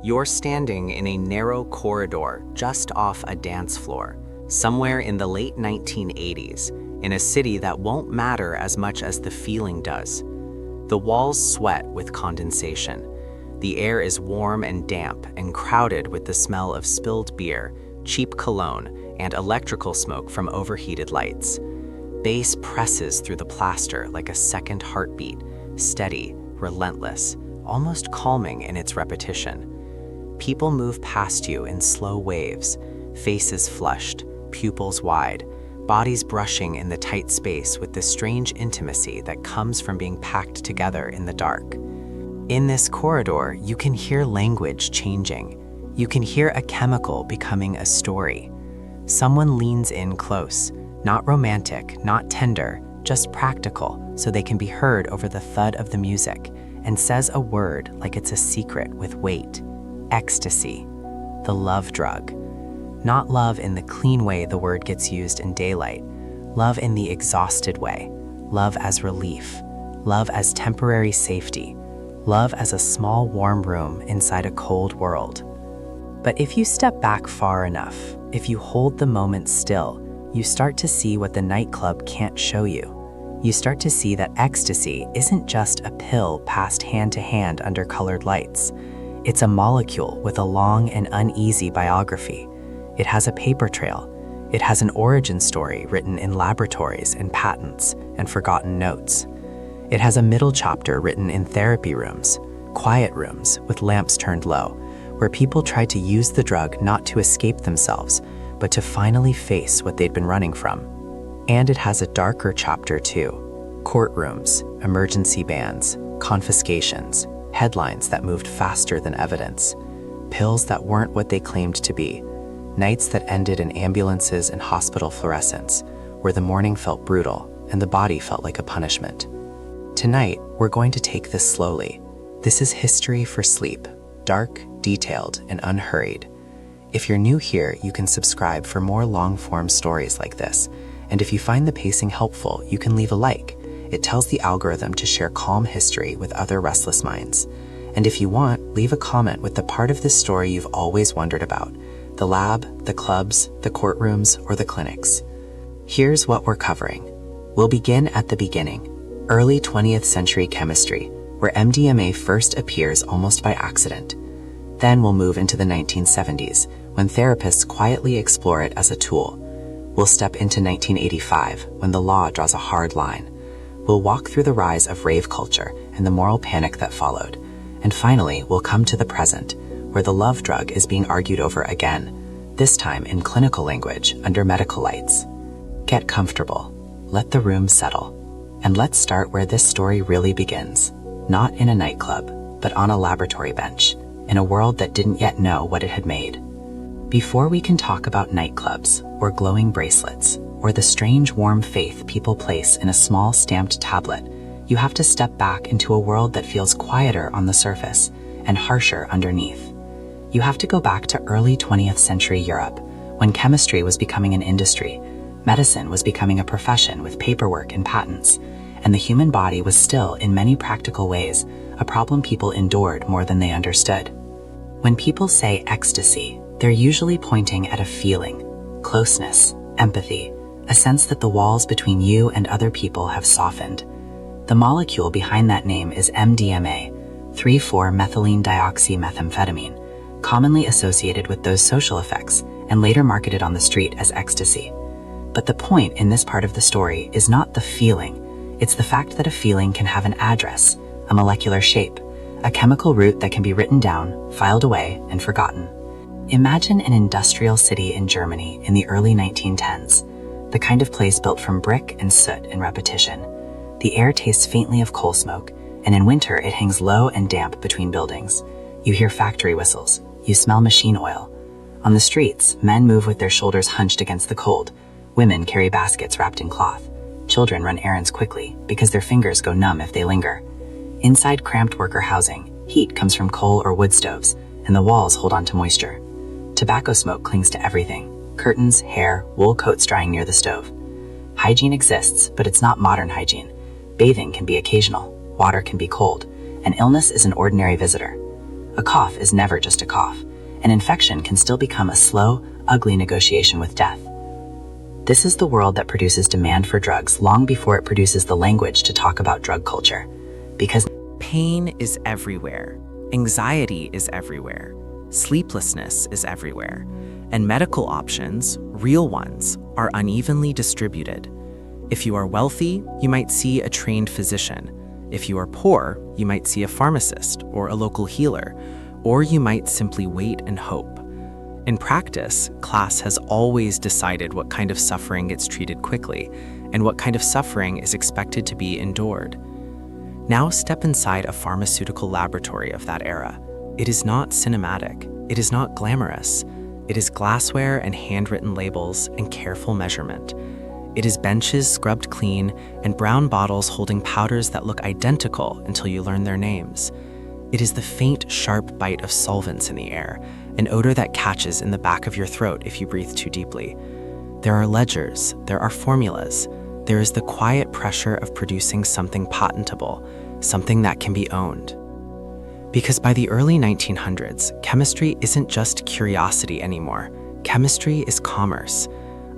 You're standing in a narrow corridor just off a dance floor, somewhere in the late 1980s, in a city that won't matter as much as the feeling does. The walls sweat with condensation. The air is warm and damp and crowded with the smell of spilled beer, cheap cologne, and electrical smoke from overheated lights. Bass presses through the plaster like a second heartbeat, steady, relentless, almost calming in its repetition. People move past you in slow waves, faces flushed, pupils wide, bodies brushing in the tight space with the strange intimacy that comes from being packed together in the dark. In this corridor, you can hear language changing. You can hear a chemical becoming a story. Someone leans in close, not romantic, not tender, just practical, so they can be heard over the thud of the music, and says a word like it's a secret with weight. Ecstasy, the love drug. Not love in the clean way the word gets used in daylight, love in the exhausted way, love as relief, love as temporary safety, love as a small warm room inside a cold world. But if you step back far enough, if you hold the moment still, you start to see what the nightclub can't show you. You start to see that ecstasy isn't just a pill passed hand to hand under colored lights. It's a molecule with a long and uneasy biography. It has a paper trail. It has an origin story written in laboratories and patents and forgotten notes. It has a middle chapter written in therapy rooms, quiet rooms with lamps turned low, where people try to use the drug not to escape themselves, but to finally face what they'd been running from. And it has a darker chapter too. Courtrooms, emergency bans, confiscations, headlines that moved faster than evidence, pills that weren't what they claimed to be, nights that ended in ambulances and hospital fluorescents, where the morning felt brutal and the body felt like a punishment. Tonight, we're going to take this slowly. This is History for Sleep, dark, detailed, and unhurried. If you're new here, you can subscribe for more long-form stories like this, and if you find the pacing helpful, you can leave a like. It tells the algorithm to share calm history with other restless minds. And if you want, leave a comment with the part of this story you've always wondered about: the lab, the clubs, the courtrooms, or the clinics. Here's what we're covering. We'll begin at the beginning, early 20th century chemistry, where MDMA first appears almost by accident. Then we'll move into the 1970s, when therapists quietly explore it as a tool. We'll step into 1985, when the law draws a hard line. We'll walk through the rise of rave culture and the moral panic that followed. And finally, we'll come to the present, where the love drug is being argued over again, this time in clinical language under medical lights. Get comfortable, let the room settle, and let's start where this story really begins, not in a nightclub, but on a laboratory bench, in a world that didn't yet know what it had made. Before we can talk about nightclubs, or glowing bracelets, or the strange warm faith people place in a small stamped tablet, you have to step back into a world that feels quieter on the surface and harsher underneath. You have to go back to early 20th century Europe, when chemistry was becoming an industry, medicine was becoming a profession with paperwork and patents, and the human body was still, in many practical ways, a problem people endured more than they understood. When people say ecstasy, they're usually pointing at a feeling, closeness, empathy, a sense that the walls between you and other people have softened. The molecule behind that name is MDMA, 3,4-methylene dioxymethamphetamine, commonly associated with those social effects and later marketed on the street as ecstasy. But the point in this part of the story is not the feeling, it's the fact that a feeling can have an address, a molecular shape, a chemical route that can be written down, filed away, and forgotten. Imagine an industrial city in Germany in the early 1910s, the kind of place built from brick and soot and repetition. The air tastes faintly of coal smoke, and in winter it hangs low and damp between buildings. You hear factory whistles, you smell machine oil. On the streets, men move with their shoulders hunched against the cold. Women carry baskets wrapped in cloth. Children run errands quickly because their fingers go numb if they linger. Inside cramped worker housing, heat comes from coal or wood stoves, and the walls hold on to moisture. Tobacco smoke clings to everything: curtains, hair, wool coats drying near the stove. Hygiene exists, but it's not modern hygiene. Bathing can be occasional, water can be cold, and illness is an ordinary visitor. a cough is never just a cough. An infection can still become a slow, ugly negotiation with death. This is the world that produces demand for drugs long before it produces the language to talk about drug culture. Because pain is everywhere, anxiety is everywhere, sleeplessness is everywhere, and medical options, real ones, are unevenly distributed. If you are wealthy, you might see a trained physician. If you are poor, you might see a pharmacist or a local healer, or you might simply wait and hope. In practice, class has always decided what kind of suffering gets treated quickly and what kind of suffering is expected to be endured. Now step inside a pharmaceutical laboratory of that era. It is not cinematic. It is not glamorous. It is glassware and handwritten labels and careful measurement. It is benches scrubbed clean and brown bottles holding powders that look identical until you learn their names. It is the faint, sharp bite of solvents in the air, an odor that catches in the back of your throat if you breathe too deeply. There are ledgers, there are formulas. There is the quiet pressure of producing something patentable, something that can be owned. Because by the early 1900s, chemistry isn't just curiosity anymore. Chemistry is commerce.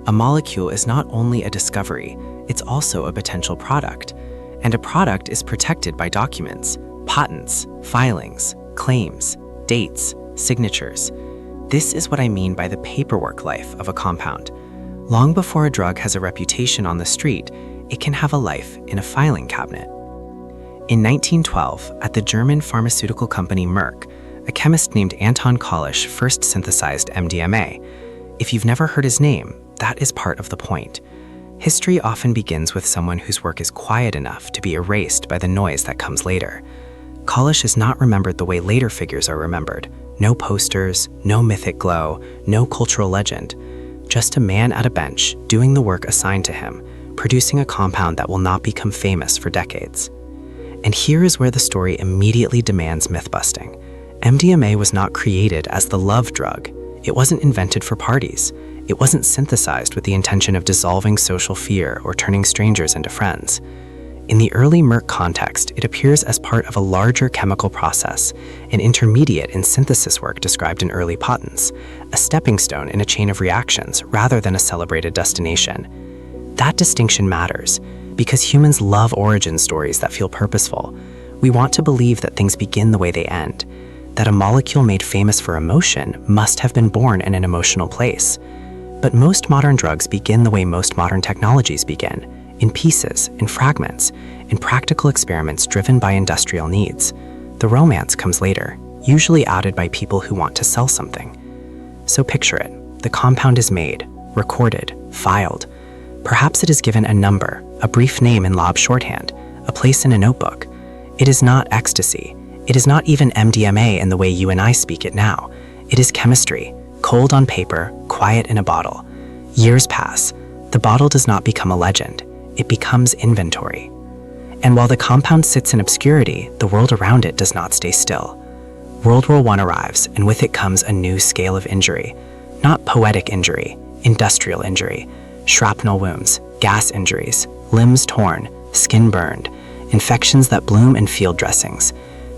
A molecule is not only a discovery, it's also a potential product. And a product is protected by documents, patents, filings, claims, dates, signatures. This is what I mean by the paperwork life of a compound. Long before a drug has a reputation on the street, it can have a life in a filing cabinet. In 1912, at the German pharmaceutical company Merck, a chemist named Anton Kalisch first synthesized MDMA. If you've never heard his name, that is part of the point. History often begins with someone whose work is quiet enough to be erased by the noise that comes later. Kalisch is not remembered the way later figures are remembered. No posters, no mythic glow, no cultural legend. Just a man at a bench doing the work assigned to him, producing a compound that will not become famous for decades. And here is where the story immediately demands myth-busting. MDMA was not created as the love drug. It wasn't invented for parties. It wasn't synthesized with the intention of dissolving social fear or turning strangers into friends. In the early Merck context, it appears as part of a larger chemical process, an intermediate in synthesis work described in early patents, a stepping stone in a chain of reactions rather than a celebrated destination. That distinction matters because humans love origin stories that feel purposeful. We want to believe that things begin the way they end, that a molecule made famous for emotion must have been born in an emotional place. But most modern drugs begin the way most modern technologies begin, in pieces, in fragments, in practical experiments driven by industrial needs. The romance comes later, usually added by people who want to sell something. So picture it. The compound is made, recorded, filed. Perhaps it is given a number, a brief name in lab shorthand, a place in a notebook. It is not ecstasy. It is not even MDMA in the way you and I speak it now. It is chemistry, cold on paper, quiet in a bottle. Years pass. The bottle does not become a legend. It becomes inventory. And while the compound sits in obscurity, the world around it does not stay still. World War I arrives, and with it comes a new scale of injury. Not poetic injury, industrial injury. Shrapnel wounds, gas injuries, limbs torn, skin burned, infections that bloom in field dressings.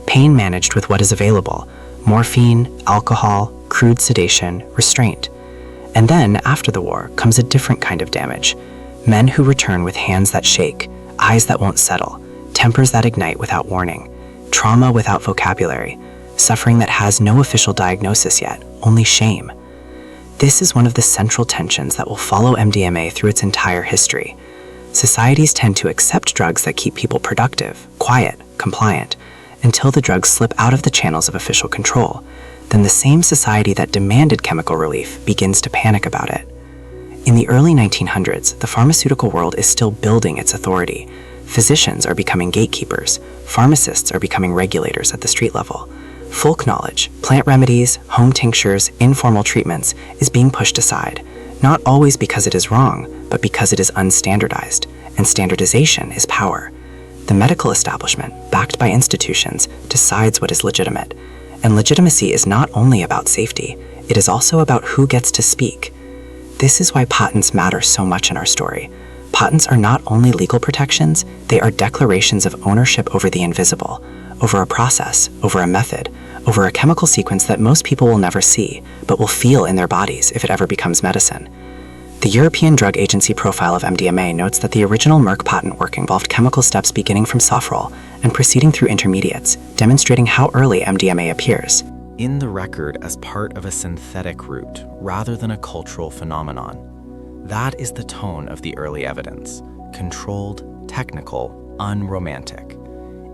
Pain managed with what is available: morphine, alcohol, crude sedation, restraint. And then, after the war, comes a different kind of damage. Men who return with hands that shake, eyes that won't settle, tempers that ignite without warning, trauma without vocabulary, suffering that has no official diagnosis yet, only shame. This is one of the central tensions that will follow MDMA through its entire history. Societies tend to accept drugs that keep people productive, quiet, compliant, until the drugs slip out of the channels of official control. Then the same society that demanded chemical relief begins to panic about it. In the early 1900s, the pharmaceutical world is still building its authority. Physicians are becoming gatekeepers. Pharmacists are becoming regulators at the street level. Folk knowledge, plant remedies, home tinctures, informal treatments is being pushed aside, not always because it is wrong, but because it is unstandardized, and standardization is power. The medical establishment, backed by institutions, decides what is legitimate. And legitimacy is not only about safety, it is also about who gets to speak. This is why patents matter so much in our story. Patents are not only legal protections, they are declarations of ownership over the invisible, over a process, over a method, over a chemical sequence that most people will never see, but will feel in their bodies if it ever becomes medicine. The European Drug Agency profile of MDMA notes that the original Merck patent work involved chemical steps beginning from softral and proceeding through intermediates, demonstrating how early MDMA appears. In the record as part of a synthetic route rather than a cultural phenomenon. That is the tone of the early evidence: controlled, technical, unromantic.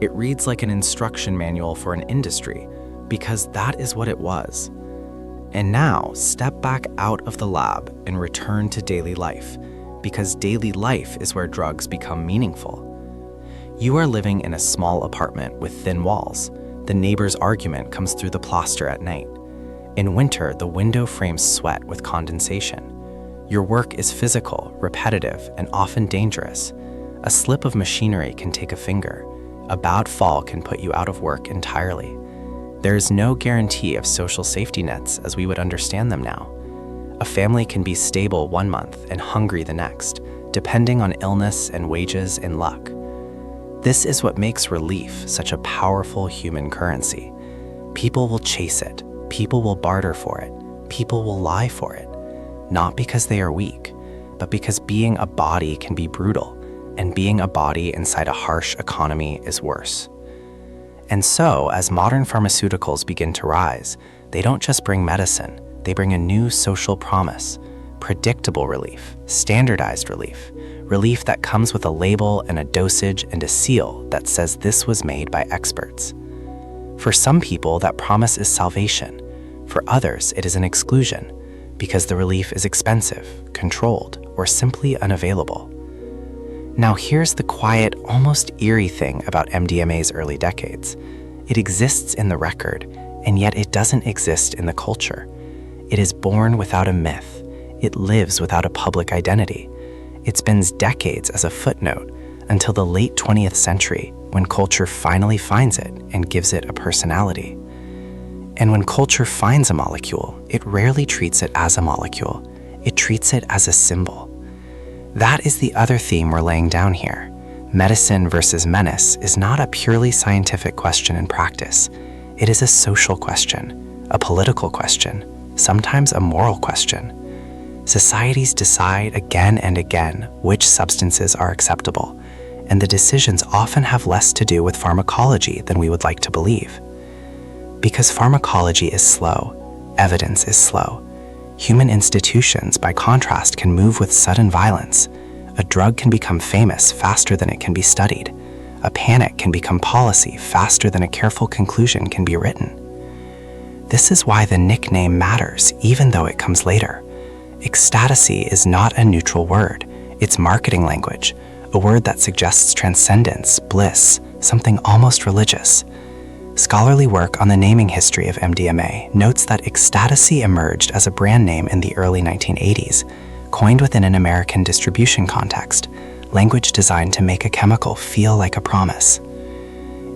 It reads like an instruction manual for an industry because that is what it was. And now, step back out of the lab and return to daily life, because daily life is where drugs become meaningful. You are living in a small apartment with thin walls. The neighbor's argument comes through the plaster at night. In winter, the window frames sweat with condensation. Your work is physical, repetitive, and often dangerous. A slip of machinery can take a finger. A bad fall can put you out of work entirely. There is no guarantee of social safety nets as we would understand them now. A family can be stable one month and hungry the next, depending on illness and wages and luck. This is what makes relief such a powerful human currency. People will chase it, people will barter for it, people will lie for it, not because they are weak, but because being a body can be brutal, and being a body inside a harsh economy is worse. And so, as modern pharmaceuticals begin to rise, they don't just bring medicine, they bring a new social promise: predictable relief, standardized relief, relief that comes with a label and a dosage and a seal that says this was made by experts. For some people, that promise is salvation. For others, it is an exclusion, because the relief is expensive, controlled, or simply unavailable. Now here's the quiet, almost eerie thing about MDMA's early decades. It exists in the record, and yet it doesn't exist in the culture. It is born without a myth. It lives without a public identity. It spends decades as a footnote until the late 20th century, when culture finally finds it and gives it a personality. And when culture finds a molecule, it rarely treats it as a molecule. It treats it as a symbol. That is the other theme we're laying down here. Medicine versus menace is not a purely scientific question in practice. It is a social question, a political question, sometimes a moral question. Societies decide again and again which substances are acceptable, and the decisions often have less to do with pharmacology than we would like to believe. Because pharmacology is slow, evidence is slow. Human institutions, by contrast, can move with sudden violence. A drug can become famous faster than it can be studied. A panic can become policy faster than a careful conclusion can be written. This is why the nickname matters, even though it comes later. Ecstasy is not a neutral word. It's marketing language, a word that suggests transcendence, bliss, something almost religious. Scholarly work on the naming history of MDMA notes that ecstasy emerged as a brand name in the early 1980s, coined within an American distribution context, language designed to make a chemical feel like a promise.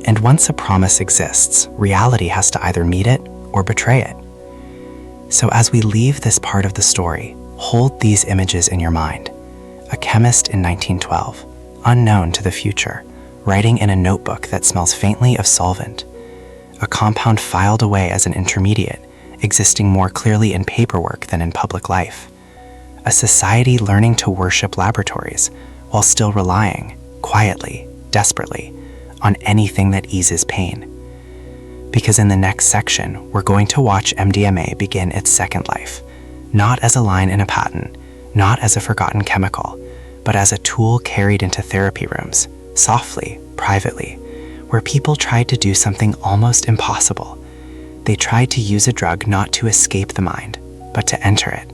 And once a promise exists, reality has to either meet it or betray it. So as we leave this part of the story, hold these images in your mind. A chemist in 1912, unknown to the future, writing in a notebook that smells faintly of solvent. A compound filed away as an intermediate, existing more clearly in paperwork than in public life. A society learning to worship laboratories, while still relying, quietly, desperately, on anything that eases pain. Because in the next section, we're going to watch MDMA begin its second life, not as a line in a patent, not as a forgotten chemical, but as a tool carried into therapy rooms, softly, privately, where people tried to do something almost impossible. They tried to use a drug not to escape the mind, but to enter it.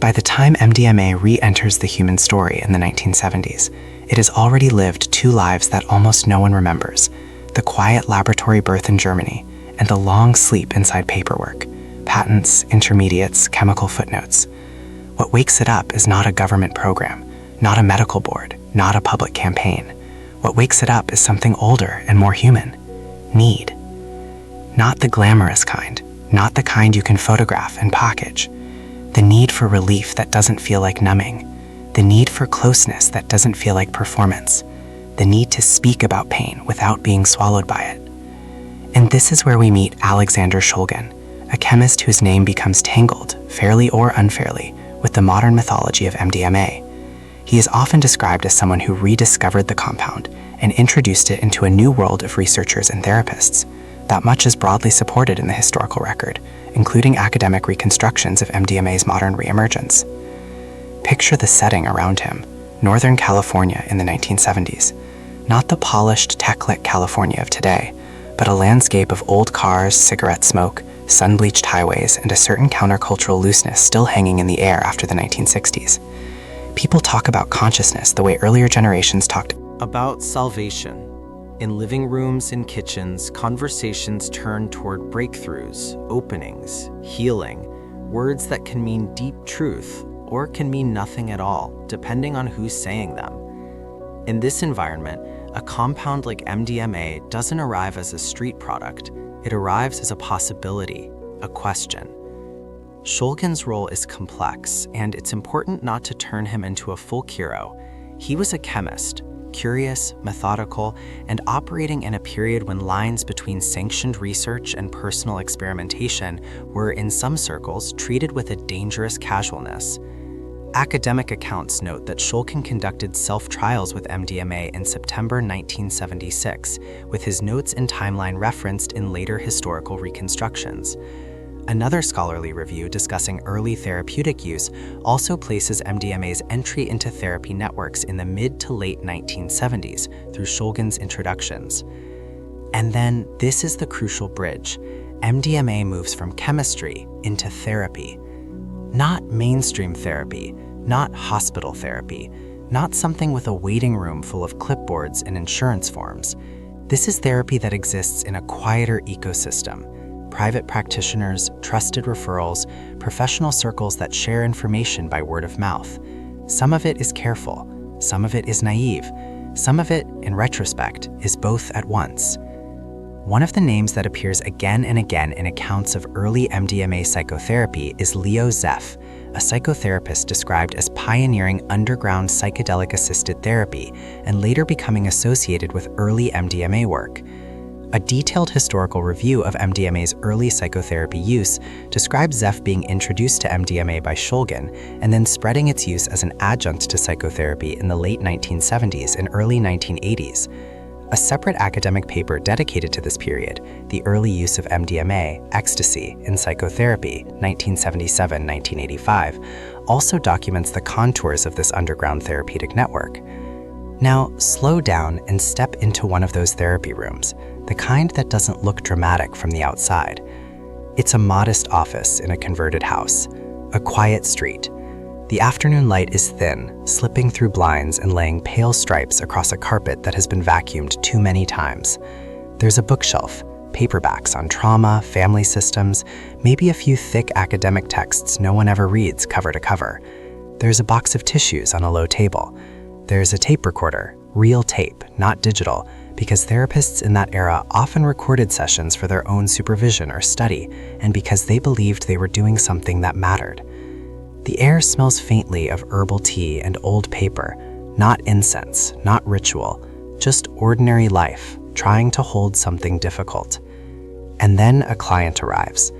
By the time MDMA re-enters the human story in the 1970s, it has already lived two lives that almost no one remembers: the quiet laboratory birth in Germany and the long sleep inside paperwork, patents, intermediates, chemical footnotes. What wakes it up is not a government program, not a medical board, not a public campaign. What wakes it up is something older and more human: need. Not the glamorous kind, not the kind you can photograph and package. The need for relief that doesn't feel like numbing. The need for closeness that doesn't feel like performance. The need to speak about pain without being swallowed by it. And this is where we meet Alexander Shulgin, a chemist whose name becomes tangled, fairly or unfairly, with the modern mythology of MDMA. He is often described as someone who rediscovered the compound and introduced it into a new world of researchers and therapists. That much is broadly supported in the historical record, including academic reconstructions of MDMA's modern reemergence. Picture the setting around him, Northern California in the 1970s. Not the polished, tech-lit California of today, but a landscape of old cars, cigarette smoke, sun-bleached highways, and a certain countercultural looseness still hanging in the air after the 1960s. People talk about consciousness the way earlier generations talked About salvation. In living rooms and kitchens, conversations turn toward breakthroughs, openings, healing, words that can mean deep truth or can mean nothing at all, depending on who's saying them. In this environment, a compound like MDMA doesn't arrive as a street product. It arrives as a possibility, a question. Shulgin's role is complex, and it's important not to turn him into a folk hero. He was a chemist, curious, methodical, and operating in a period when lines between sanctioned research and personal experimentation were, in some circles, treated with a dangerous casualness. Academic accounts note that Shulgin conducted self-trials with MDMA in September 1976, with his notes and timeline referenced in later historical reconstructions. Another scholarly review discussing early therapeutic use also places MDMA's entry into therapy networks in the mid to late 1970s through Shulgin's introductions. And then this is the crucial bridge. MDMA moves from chemistry into therapy. Not mainstream therapy, not hospital therapy, not something with a waiting room full of clipboards and insurance forms. This is therapy that exists in a quieter ecosystem. Private practitioners, trusted referrals, professional circles that share information by word of mouth. Some of it is careful, some of it is naive, some of it, in retrospect, is both at once. One of the names that appears again and again in accounts of early MDMA psychotherapy is Leo Zeff, a psychotherapist described as pioneering underground psychedelic-assisted therapy and later becoming associated with early MDMA work. A detailed historical review of MDMA's early psychotherapy use describes Zeff being introduced to MDMA by Shulgin and then spreading its use as an adjunct to psychotherapy in the late 1970s and early 1980s. A separate academic paper dedicated to this period, The Early Use of MDMA, Ecstasy, in Psychotherapy, 1977-1985, also documents the contours of this underground therapeutic network. Now, slow down and step into one of those therapy rooms, the kind that doesn't look dramatic from the outside. It's a modest office in a converted house, a quiet street. The afternoon light is thin, slipping through blinds and laying pale stripes across a carpet that has been vacuumed too many times. There's a bookshelf, paperbacks on trauma, family systems, maybe a few thick academic texts no one ever reads cover to cover. There's a box of tissues on a low table. There's a tape recorder, real tape, not digital, because therapists in that era often recorded sessions for their own supervision or study, and because they believed they were doing something that mattered. The air smells faintly of herbal tea and old paper, not incense, not ritual, just ordinary life, trying to hold something difficult. And then a client arrives.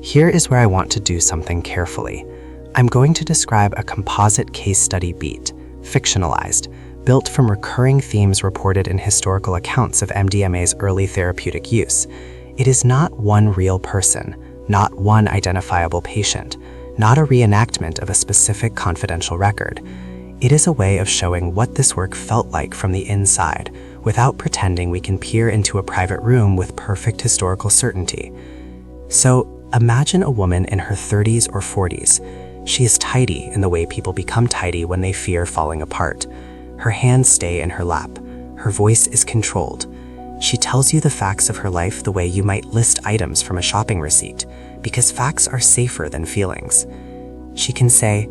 Here is where I want to do something carefully. I'm going to describe a composite case study beat, fictionalized, built from recurring themes reported in historical accounts of MDMA's early therapeutic use. It is not one real person, not one identifiable patient, not a reenactment of a specific confidential record. It is a way of showing what this work felt like from the inside, without pretending we can peer into a private room with perfect historical certainty. So, imagine a woman in her 30s or 40s. She is tidy in the way people become tidy when they fear falling apart. Her hands stay in her lap. Her voice is controlled. She tells you the facts of her life the way you might list items from a shopping receipt, because facts are safer than feelings. She can say,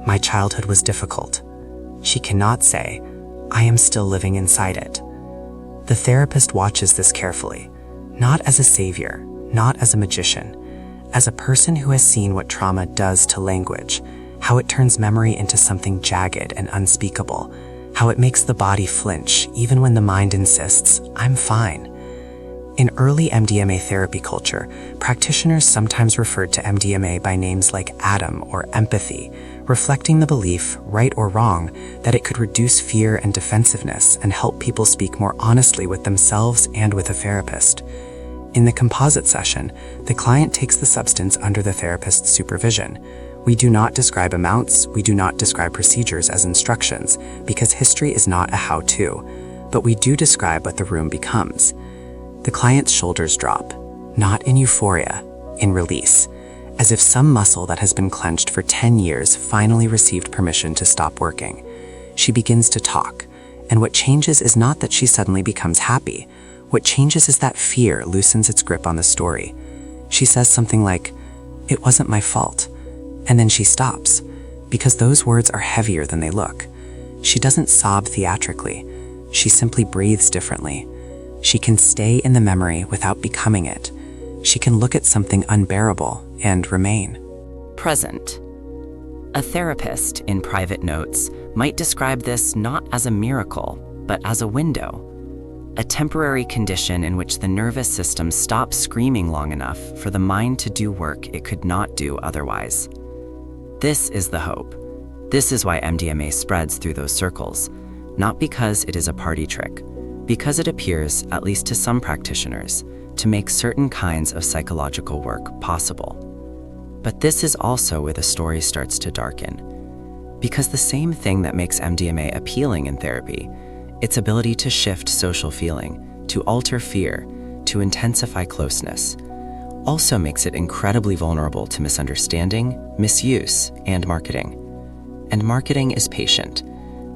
"My childhood was difficult." She cannot say, "I am still living inside it." The therapist watches this carefully, not as a savior, not as a magician, as a person who has seen what trauma does to language, how it turns memory into something jagged and unspeakable, how it makes the body flinch even when the mind insists, "I'm fine." In early MDMA therapy culture, practitioners sometimes referred to MDMA by names like Adam or empathy, reflecting the belief, right or wrong, that it could reduce fear and defensiveness and help people speak more honestly with themselves and with a therapist. In the composite session, the client takes the substance under the therapist's supervision. We do not describe amounts, we do not describe procedures as instructions, because history is not a how-to, but we do describe what the room becomes. The client's shoulders drop, not in euphoria, in release, as if some muscle that has been clenched for 10 years finally received permission to stop working. She begins to talk, and what changes is not that she suddenly becomes happy. What changes is that fear loosens its grip on the story. She says something like, "It wasn't my fault," and then she stops, because those words are heavier than they look. She doesn't sob theatrically. She simply breathes differently. She can stay in the memory without becoming it. She can look at something unbearable and remain present. A therapist, in private notes, might describe this not as a miracle, but as a window. A temporary condition in which the nervous system stops screaming long enough for the mind to do work it could not do otherwise. This is the hope. This is why MDMA spreads through those circles, not because it is a party trick, because it appears, at least to some practitioners, to make certain kinds of psychological work possible. But this is also where the story starts to darken. Because the same thing that makes MDMA appealing in therapy, its ability to shift social feeling, to alter fear, to intensify closeness, also makes it incredibly vulnerable to misunderstanding, misuse, and marketing. And marketing is patient.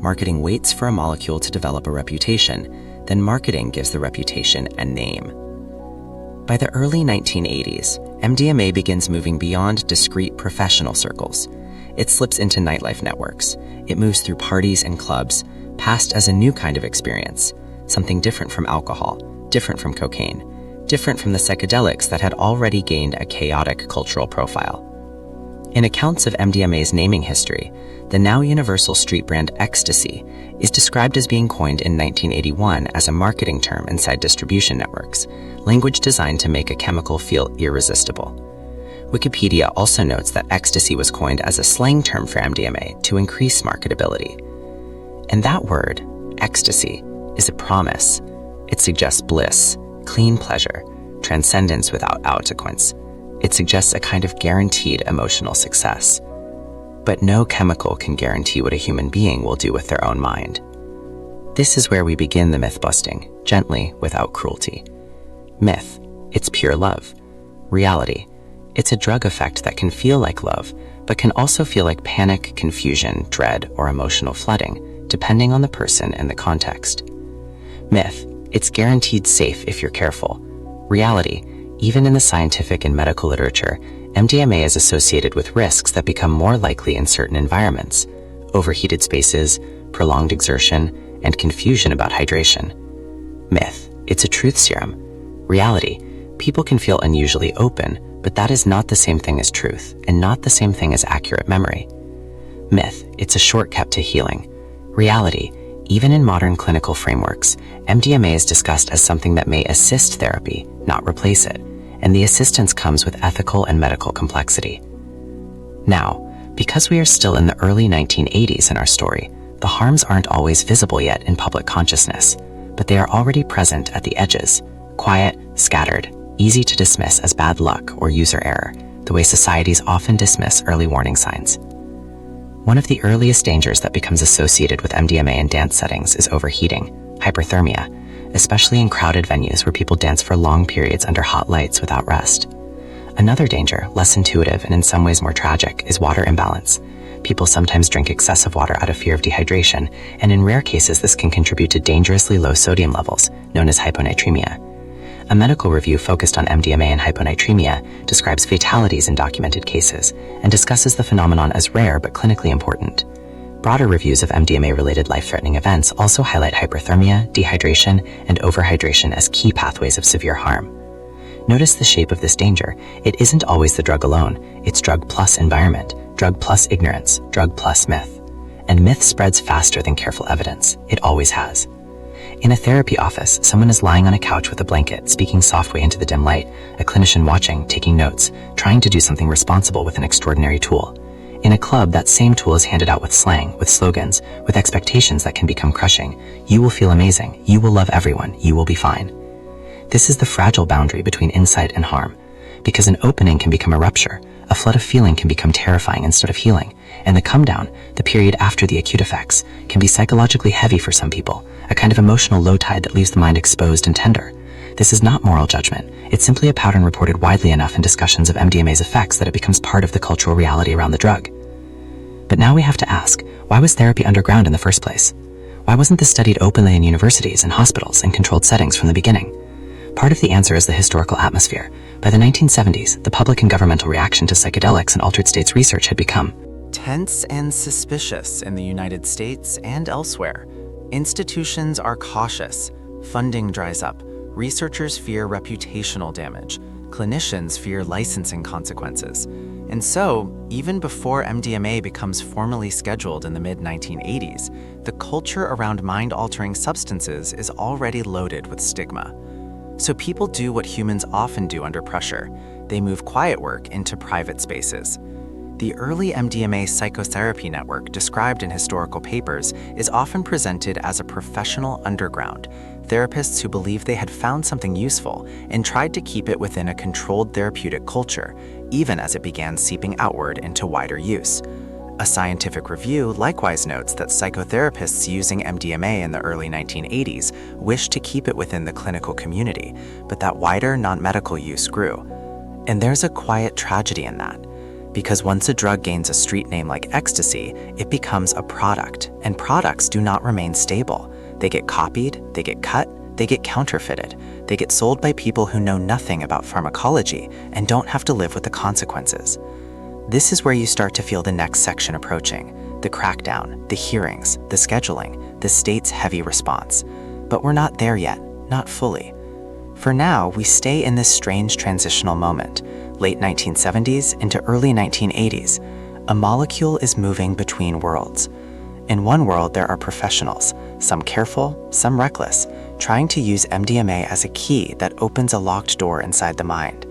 Marketing waits for a molecule to develop a reputation, then marketing gives the reputation a name. By the early 1980s, MDMA begins moving beyond discrete professional circles. It slips into nightlife networks. It moves through parties and clubs, passed as a new kind of experience, something different from alcohol, different from cocaine, different from the psychedelics that had already gained a chaotic cultural profile. In accounts of MDMA's naming history, the now universal street brand Ecstasy is described as being coined in 1981 as a marketing term inside distribution networks, language designed to make a chemical feel irresistible. Wikipedia also notes that ecstasy was coined as a slang term for MDMA to increase marketability. And that word, ecstasy, is a promise. It suggests bliss, clean pleasure, transcendence without consequence. It suggests a kind of guaranteed emotional success. But no chemical can guarantee what a human being will do with their own mind. This is where we begin the myth-busting, gently, without cruelty. Myth, it's pure love. Reality, it's a drug effect that can feel like love, but can also feel like panic, confusion, dread, or emotional flooding, depending on the person and the context. Myth, it's guaranteed safe if you're careful. Reality, even in the scientific and medical literature, MDMA is associated with risks that become more likely in certain environments: overheated spaces, prolonged exertion, and confusion about hydration. Myth, it's a truth serum. Reality, people can feel unusually open, but that is not the same thing as truth, and not the same thing as accurate memory. Myth, it's a shortcut to healing. Reality, even in modern clinical frameworks, MDMA is discussed as something that may assist therapy, not replace it, and the assistance comes with ethical and medical complexity. Now, because we are still in the early 1980s in our story, the harms aren't always visible yet in public consciousness, but they are already present at the edges, quiet, scattered, easy to dismiss as bad luck or user error, the way societies often dismiss early warning signs. One of the earliest dangers that becomes associated with MDMA in dance settings is overheating, hyperthermia, especially in crowded venues where people dance for long periods under hot lights without rest. Another danger, less intuitive and in some ways more tragic, is water imbalance. People sometimes drink excessive water out of fear of dehydration, and in rare cases this can contribute to dangerously low sodium levels, known as hyponatremia. A medical review focused on MDMA and hyponatremia describes fatalities in documented cases and discusses the phenomenon as rare but clinically important. Broader reviews of MDMA-related life-threatening events also highlight hyperthermia, dehydration, and overhydration as key pathways of severe harm. Notice the shape of this danger. It isn't always the drug alone. It's drug plus environment, drug plus ignorance, drug plus myth. And myth spreads faster than careful evidence. It always has. In a therapy office, someone is lying on a couch with a blanket, speaking softly into the dim light, a clinician watching, taking notes, trying to do something responsible with an extraordinary tool. In a club, that same tool is handed out with slang, with slogans, with expectations that can become crushing. You will feel amazing. You will love everyone. You will be fine. This is the fragile boundary between insight and harm, because an opening can become a rupture. A flood of feeling can become terrifying instead of healing, and the come down, the period after the acute effects, can be psychologically heavy for some people, a kind of emotional low tide that leaves the mind exposed and tender. This is not moral judgment. It's simply a pattern reported widely enough in discussions of MDMA's effects that it becomes part of the cultural reality around the drug. But now we have to ask, why was therapy underground in the first place? Why wasn't this studied openly in universities and hospitals and controlled settings from the beginning? Part of the answer is the historical atmosphere. By the 1970s, the public and governmental reaction to psychedelics and altered states research had become tense and suspicious in the United States and elsewhere. Institutions are cautious. Funding dries up. Researchers fear reputational damage. Clinicians fear licensing consequences. And so, even before MDMA becomes formally scheduled in the mid-1980s, the culture around mind-altering substances is already loaded with stigma. So people do what humans often do under pressure. They move quiet work into private spaces. The early MDMA psychotherapy network described in historical papers is often presented as a professional underground, therapists who believed they had found something useful and tried to keep it within a controlled therapeutic culture, even as it began seeping outward into wider use. A scientific review likewise notes that psychotherapists using MDMA in the early 1980s wished to keep it within the clinical community, but that wider non-medical use grew. And there's a quiet tragedy in that, because once a drug gains a street name like Ecstasy, it becomes a product, and products do not remain stable. They get copied, they get cut, they get counterfeited, they get sold by people who know nothing about pharmacology and don't have to live with the consequences. This is where you start to feel the next section approaching, the crackdown, the hearings, the scheduling, the state's heavy response. But we're not there yet, not fully. For now, we stay in this strange transitional moment, late 1970s into early 1980s. A molecule is moving between worlds. In one world, there are professionals, some careful, some reckless, trying to use MDMA as a key that opens a locked door inside the mind.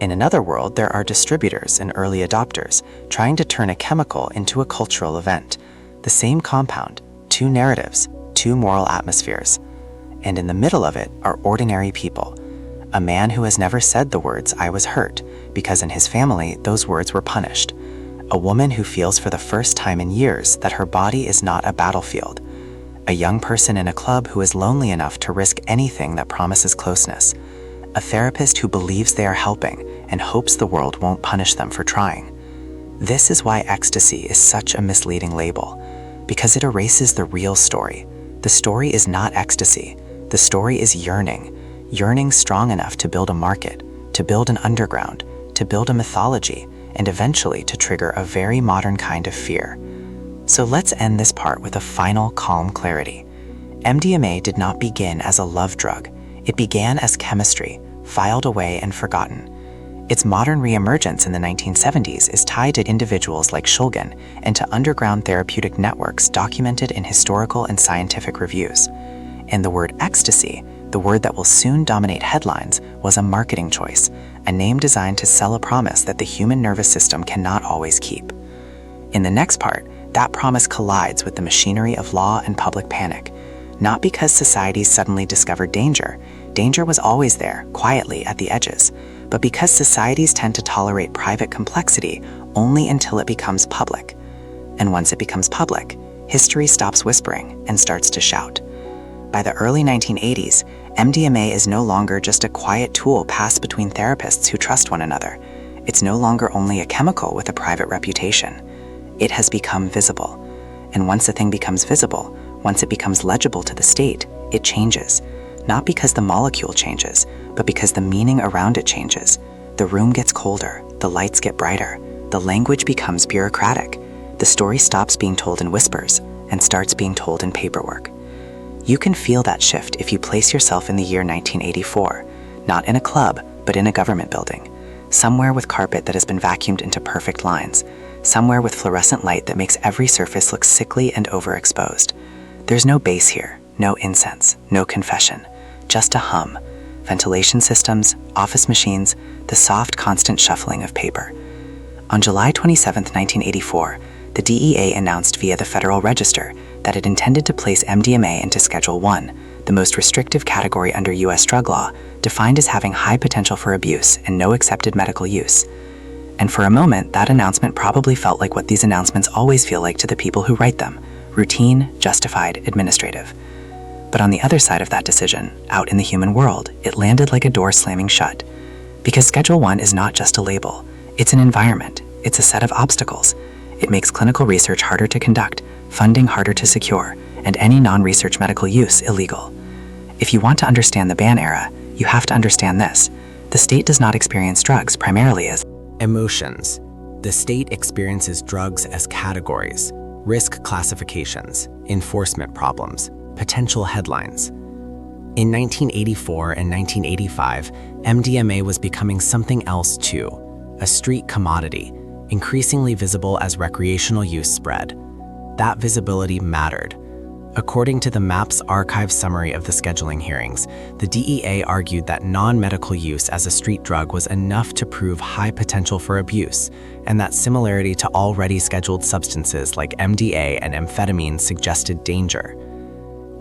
In another world, there are distributors and early adopters trying to turn a chemical into a cultural event. The same compound, two narratives, two moral atmospheres. And in the middle of it are ordinary people. A man who has never said the words, "I was hurt," because in his family, those words were punished. A woman who feels for the first time in years that her body is not a battlefield. A young person in a club who is lonely enough to risk anything that promises closeness. A therapist who believes they are helping and hopes the world won't punish them for trying. This is why ecstasy is such a misleading label, because it erases the real story. The story is not ecstasy. The story is yearning. Yearning strong enough to build a market, to build an underground, to build a mythology, and eventually to trigger a very modern kind of fear. So let's end this part with a final calm clarity. MDMA did not begin as a love drug. It began as chemistry, filed away and forgotten. Its modern reemergence in the 1970s is tied to individuals like Shulgin and to underground therapeutic networks documented in historical and scientific reviews. And the word ecstasy, the word that will soon dominate headlines, was a marketing choice, a name designed to sell a promise that the human nervous system cannot always keep. In the next part, that promise collides with the machinery of law and public panic. Not because societies suddenly discovered danger. Danger was always there, quietly at the edges, but because societies tend to tolerate private complexity only until it becomes public. And once it becomes public, history stops whispering and starts to shout. By the early 1980s, MDMA is no longer just a quiet tool passed between therapists who trust one another. It's no longer only a chemical with a private reputation. It has become visible. And once a thing becomes visible, once it becomes legible to the state, it changes. Not because the molecule changes, but because the meaning around it changes. The room gets colder, the lights get brighter, the language becomes bureaucratic. The story stops being told in whispers and starts being told in paperwork. You can feel that shift if you place yourself in the year 1984, not in a club, but in a government building. Somewhere with carpet that has been vacuumed into perfect lines. Somewhere with fluorescent light that makes every surface look sickly and overexposed. There's no base here, no incense, no confession, just a hum, ventilation systems, office machines, the soft, constant shuffling of paper. On July 27, 1984, the DEA announced via the Federal Register that it intended to place MDMA into Schedule 1, the most restrictive category under U.S. drug law, defined as having high potential for abuse and no accepted medical use. And for a moment, that announcement probably felt like what these announcements always feel like to the people who write them: routine, justified, administrative. But on the other side of that decision, out in the human world, it landed like a door slamming shut. Because Schedule 1 is not just a label, it's an environment, it's a set of obstacles. It makes clinical research harder to conduct, funding harder to secure, and any non-research medical use illegal. If you want to understand the ban era, you have to understand this. The state does not experience drugs primarily as Emotions. The state experiences drugs as categories, risk classifications, enforcement problems, potential headlines. In 1984 and 1985, MDMA was becoming something else too, a street commodity, increasingly visible as recreational use spread. That visibility mattered. According to the MAPS archive summary of the scheduling hearings, the DEA argued that non-medical use as a street drug was enough to prove high potential for abuse, and that similarity to already scheduled substances like MDA and amphetamine suggested danger.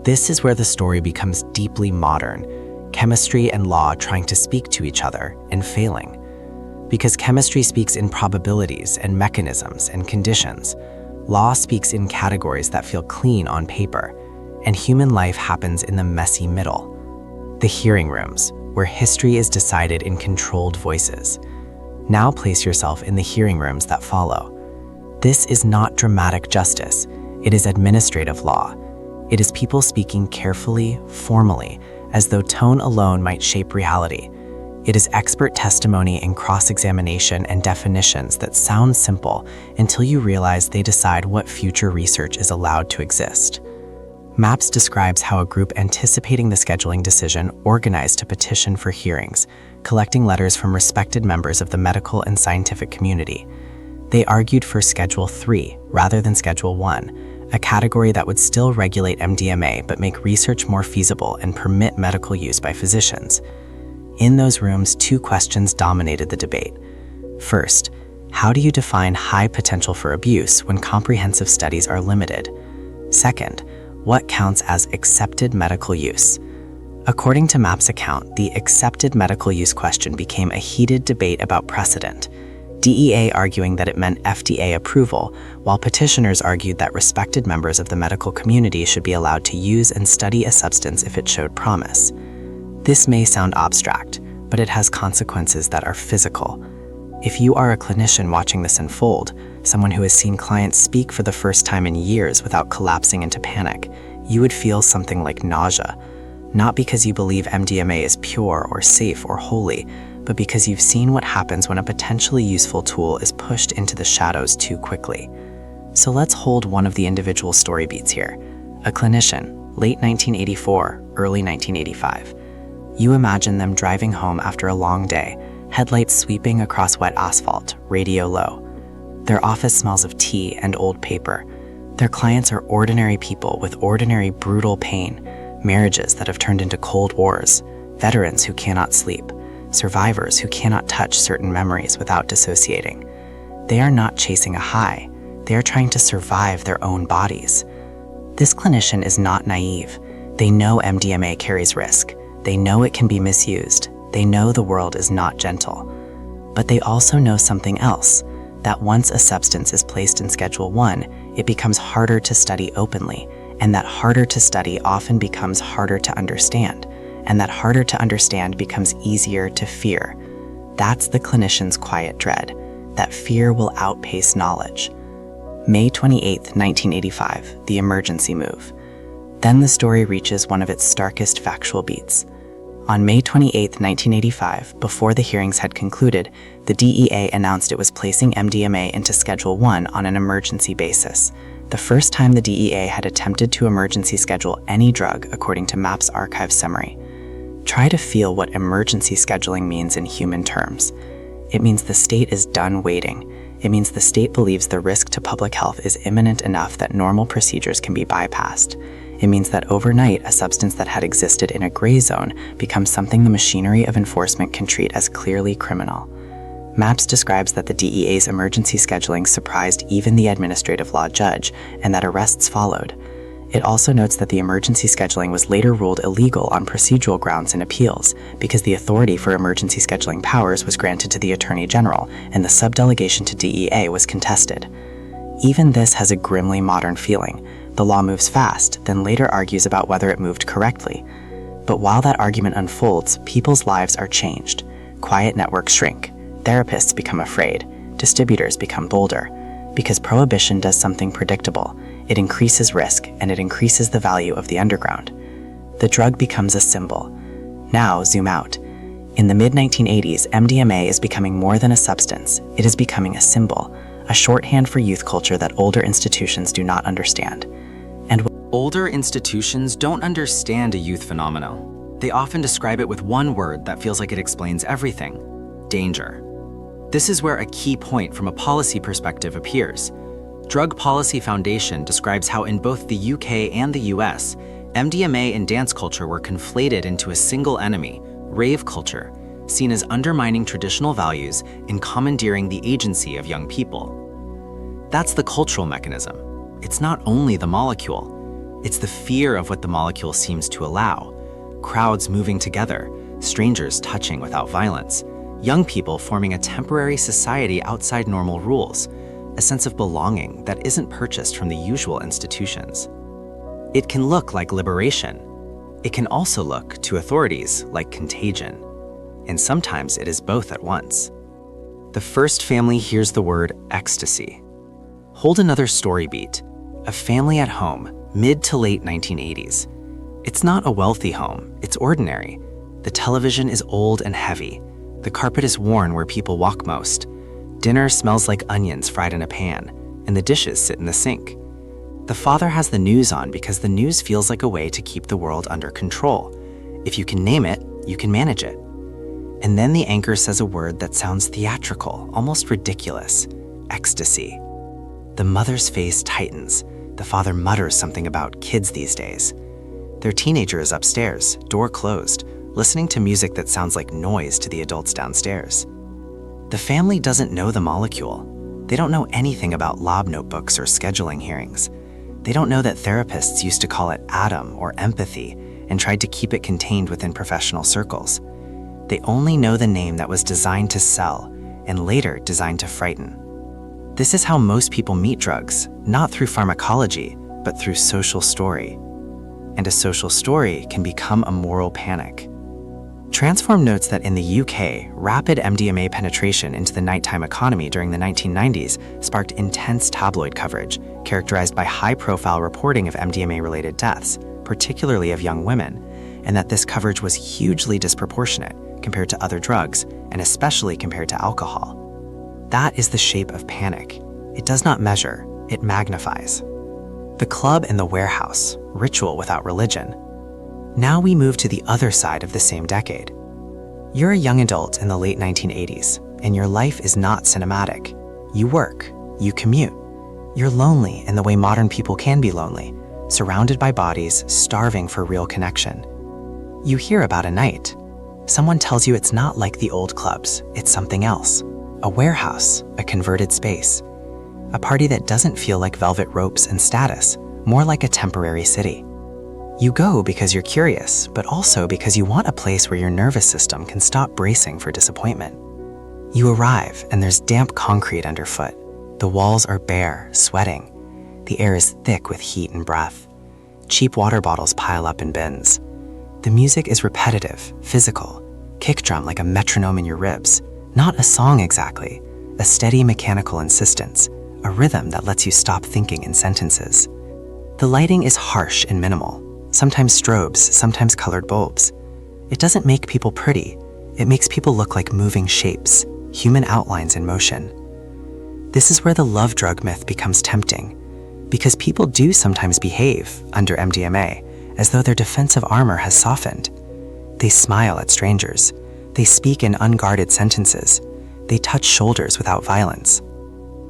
This is where the story becomes deeply modern, chemistry and law trying to speak to each other and failing. Because chemistry speaks in probabilities and mechanisms and conditions, law speaks in categories that feel clean on paper, and human life happens in the messy middle. The hearing rooms, where history is decided in controlled voices. Now place yourself in the hearing rooms that follow. This is not dramatic justice, it is administrative law. It is people speaking carefully, formally, as though tone alone might shape reality. It is expert testimony and cross-examination and definitions that sound simple until you realize they decide what future research is allowed to exist. MAPS describes how a group anticipating the scheduling decision organized to petition for hearings, collecting letters from respected members of the medical and scientific community. They argued for Schedule 3 rather than Schedule 1, a category that would still regulate MDMA but make research more feasible and permit medical use by physicians. In those rooms, two questions dominated the debate. First, how do you define high potential for abuse when comprehensive studies are limited? Second, what counts as accepted medical use? According to MAPS' account, the accepted medical use question became a heated debate about precedent, DEA arguing that it meant FDA approval, while petitioners argued that respected members of the medical community should be allowed to use and study a substance if it showed promise. This may sound abstract, but it has consequences that are physical. If you are a clinician watching this unfold, someone who has seen clients speak for the first time in years without collapsing into panic, you would feel something like nausea, not because you believe MDMA is pure or safe or holy, but because you've seen what happens when a potentially useful tool is pushed into the shadows too quickly. So let's hold one of the individual story beats here. A clinician, late 1984, early 1985. You imagine them driving home after a long day, headlights sweeping across wet asphalt, radio low. Their office smells of tea and old paper. Their clients are ordinary people with ordinary brutal pain, marriages that have turned into cold wars, veterans who cannot sleep, survivors who cannot touch certain memories without dissociating. They are not chasing a high, they are trying to survive their own bodies. This clinician is not naive. They know MDMA carries risk. They know it can be misused. They know the world is not gentle. But they also know something else, that once a substance is placed in Schedule 1, it becomes harder to study openly, and that harder to study often becomes harder to understand, and that harder to understand becomes easier to fear. That's the clinician's quiet dread, that fear will outpace knowledge. May 28, 1985, the emergency move. Then the story reaches one of its starkest factual beats. On May 28, 1985, before the hearings had concluded, the DEA announced it was placing MDMA into Schedule 1 on an emergency basis, the first time the DEA had attempted to emergency schedule any drug, according to MAPS archive summary. Try to feel what emergency scheduling means in human terms. It means the state is done waiting. It means the state believes the risk to public health is imminent enough that normal procedures can be bypassed. It means that overnight, a substance that had existed in a gray zone becomes something the machinery of enforcement can treat as clearly criminal. MAPS describes that the DEA's emergency scheduling surprised even the administrative law judge, and that arrests followed. It also notes that the emergency scheduling was later ruled illegal on procedural grounds in appeals, because the authority for emergency scheduling powers was granted to the Attorney General, and the subdelegation to DEA was contested. Even this has a grimly modern feeling. The law moves fast, then later argues about whether it moved correctly. But while that argument unfolds, people's lives are changed. Quiet networks shrink. Therapists become afraid. Distributors become bolder. Because prohibition does something predictable. It increases risk, and it increases the value of the underground. The drug becomes a symbol. Now, zoom out. In the mid-1980s, MDMA is becoming more than a substance. It is becoming a symbol, a shorthand for youth culture that older institutions do not understand. And Older institutions don't understand a youth phenomenon. They often describe it with one word that feels like it explains everything: danger. This is where a key point from a policy perspective appears. Drug Policy Foundation describes how in both the UK and the US, MDMA and dance culture were conflated into a single enemy, rave culture, seen as undermining traditional values and commandeering the agency of young people. That's the cultural mechanism. It's not only the molecule, it's the fear of what the molecule seems to allow. Crowds moving together, strangers touching without violence, young people forming a temporary society outside normal rules, a sense of belonging that isn't purchased from the usual institutions. It can look like liberation. It can also look, to authorities, like contagion. And sometimes it is both at once. The first family hears the word ecstasy. Hold another story beat. A family at home, mid to late 1980s. It's not a wealthy home, it's ordinary. The television is old and heavy. The carpet is worn where people walk most. Dinner smells like onions fried in a pan, and the dishes sit in the sink. The father has the news on because the news feels like a way to keep the world under control. If you can name it, you can manage it. And then the anchor says a word that sounds theatrical, almost ridiculous: ecstasy. The mother's face tightens. The father mutters something about kids these days. Their teenager is upstairs, door closed, listening to music that sounds like noise to the adults downstairs. The family doesn't know the molecule. They don't know anything about lab notebooks or scheduling hearings. They don't know that therapists used to call it atom or empathy and tried to keep it contained within professional circles. They only know the name that was designed to sell and later designed to frighten. This is how most people meet drugs, not through pharmacology, but through social story. And a social story can become a moral panic. Transform notes that in the UK, rapid MDMA penetration into the nighttime economy during the 1990s sparked intense tabloid coverage, characterized by high-profile reporting of MDMA-related deaths, particularly of young women, and that this coverage was hugely disproportionate compared to other drugs, and especially compared to alcohol. That is the shape of panic. It does not measure, it magnifies. The club and the warehouse, ritual without religion. Now we move to the other side of the same decade. You're a young adult in the late 1980s, and your life is not cinematic. You work, you commute. You're lonely in the way modern people can be lonely, surrounded by bodies, starving for real connection. You hear about a night. Someone tells you it's not like the old clubs, it's something else. A warehouse, a converted space. A party that doesn't feel like velvet ropes and status, more like a temporary city. You go because you're curious, but also because you want a place where your nervous system can stop bracing for disappointment. You arrive, and there's damp concrete underfoot. The walls are bare, sweating. The air is thick with heat and breath. Cheap water bottles pile up in bins. The music is repetitive, physical, kick drum like a metronome in your ribs. Not a song exactly, a steady mechanical insistence, a rhythm that lets you stop thinking in sentences. The lighting is harsh and minimal, sometimes strobes, sometimes colored bulbs. It doesn't make people pretty, it makes people look like moving shapes, human outlines in motion. This is where the love drug myth becomes tempting, because people do sometimes behave, under MDMA, as though their defensive armor has softened. They smile at strangers. They speak in unguarded sentences. They touch shoulders without violence.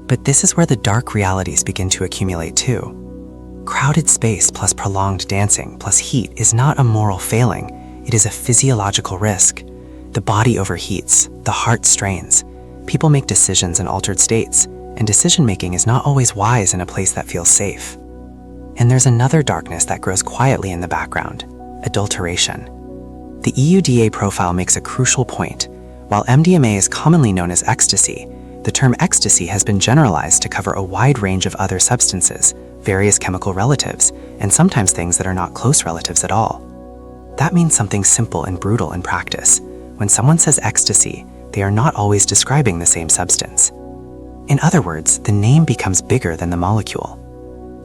But this is where the dark realities begin to accumulate too. Crowded space plus prolonged dancing plus heat is not a moral failing, it is a physiological risk. The body overheats, the heart strains. People make decisions in altered states, and decision-making is not always wise in a place that feels safe. And there's another darkness that grows quietly in the background: adulteration. The EUDA profile makes a crucial point. While MDMA is commonly known as ecstasy, the term ecstasy has been generalized to cover a wide range of other substances, various chemical relatives, and sometimes things that are not close relatives at all. That means something simple and brutal in practice. When someone says ecstasy, they are not always describing the same substance. In other words, the name becomes bigger than the molecule.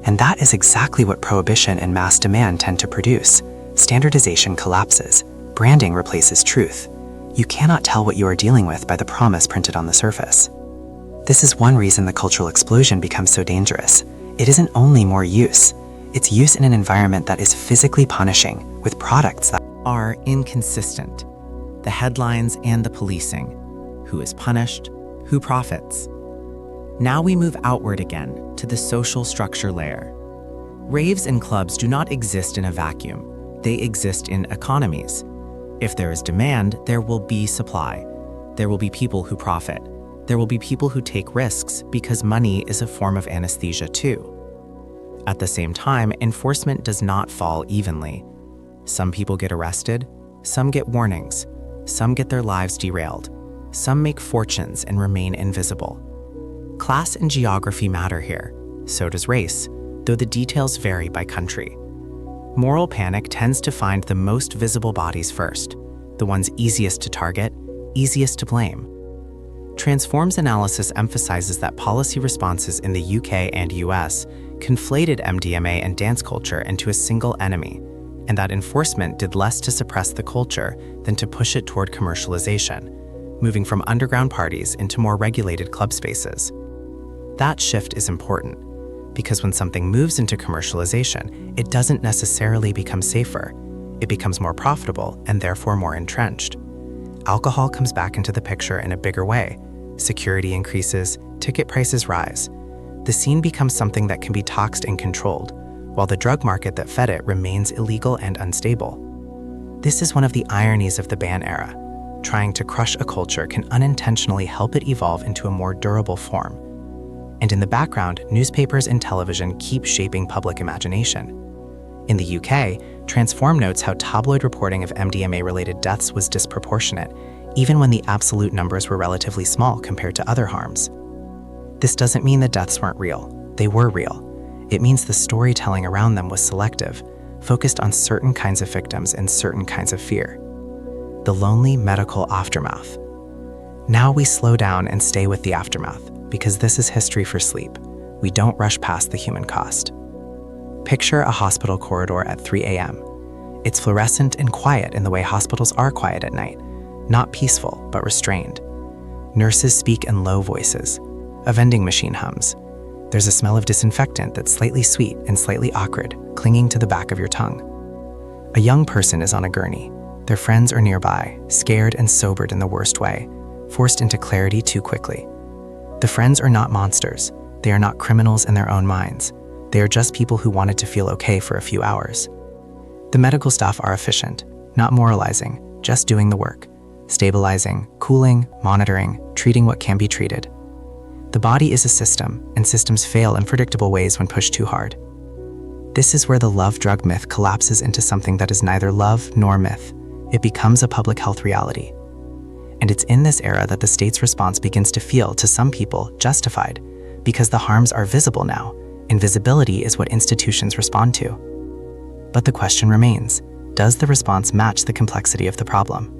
And that is exactly what prohibition and mass demand tend to produce. Standardization collapses. Branding replaces truth. You cannot tell what you are dealing with by the promise printed on the surface. This is one reason the cultural explosion becomes so dangerous. It isn't only more use. It's use in an environment that is physically punishing, with products that are inconsistent. The headlines and the policing. Who is punished? Who profits? Now we move outward again to the social structure layer. Raves and clubs do not exist in a vacuum. They exist in economies. If there is demand, there will be supply. There will be people who profit. There will be people who take risks because money is a form of anesthesia too. At the same time, enforcement does not fall evenly. Some people get arrested, some get warnings, some get their lives derailed, some make fortunes and remain invisible. Class and geography matter here, so does race, though the details vary by country. Moral panic tends to find the most visible bodies first, the ones easiest to target, easiest to blame. Transform's analysis emphasizes that policy responses in the UK and US conflated MDMA and dance culture into a single enemy, and that enforcement did less to suppress the culture than to push it toward commercialization, moving from underground parties into more regulated club spaces. That shift is important, because when something moves into commercialization, it doesn't necessarily become safer. It becomes more profitable and therefore more entrenched. Alcohol comes back into the picture in a bigger way. Security increases, ticket prices rise. The scene becomes something that can be taxed and controlled, while the drug market that fed it remains illegal and unstable. This is one of the ironies of the ban era. Trying to crush a culture can unintentionally help it evolve into a more durable form. And in the background, newspapers and television keep shaping public imagination. In the UK, Transform notes how tabloid reporting of MDMA-related deaths was disproportionate, even when the absolute numbers were relatively small compared to other harms. This doesn't mean the deaths weren't real. They were real. It means the storytelling around them was selective, focused on certain kinds of victims and certain kinds of fear. The lonely medical aftermath. Now we slow down and stay with the aftermath, because this is history for sleep. We don't rush past the human cost. Picture a hospital corridor at 3 a.m. It's fluorescent and quiet in the way hospitals are quiet at night, not peaceful, but restrained. Nurses speak in low voices. A vending machine hums. There's a smell of disinfectant that's slightly sweet and slightly acrid, clinging to the back of your tongue. A young person is on a gurney. Their friends are nearby, scared and sobered in the worst way, forced into clarity too quickly. The friends are not monsters. They are not criminals in their own minds. They are just people who wanted to feel okay for a few hours. The medical staff are efficient, not moralizing, just doing the work, stabilizing, cooling, monitoring, treating what can be treated. The body is a system, and systems fail in predictable ways when pushed too hard. This is where the love drug myth collapses into something that is neither love nor myth. It becomes a public health reality. And it's in this era that the state's response begins to feel, to some people, justified, because the harms are visible now. Invisibility is what institutions respond to. But the question remains, does the response match the complexity of the problem?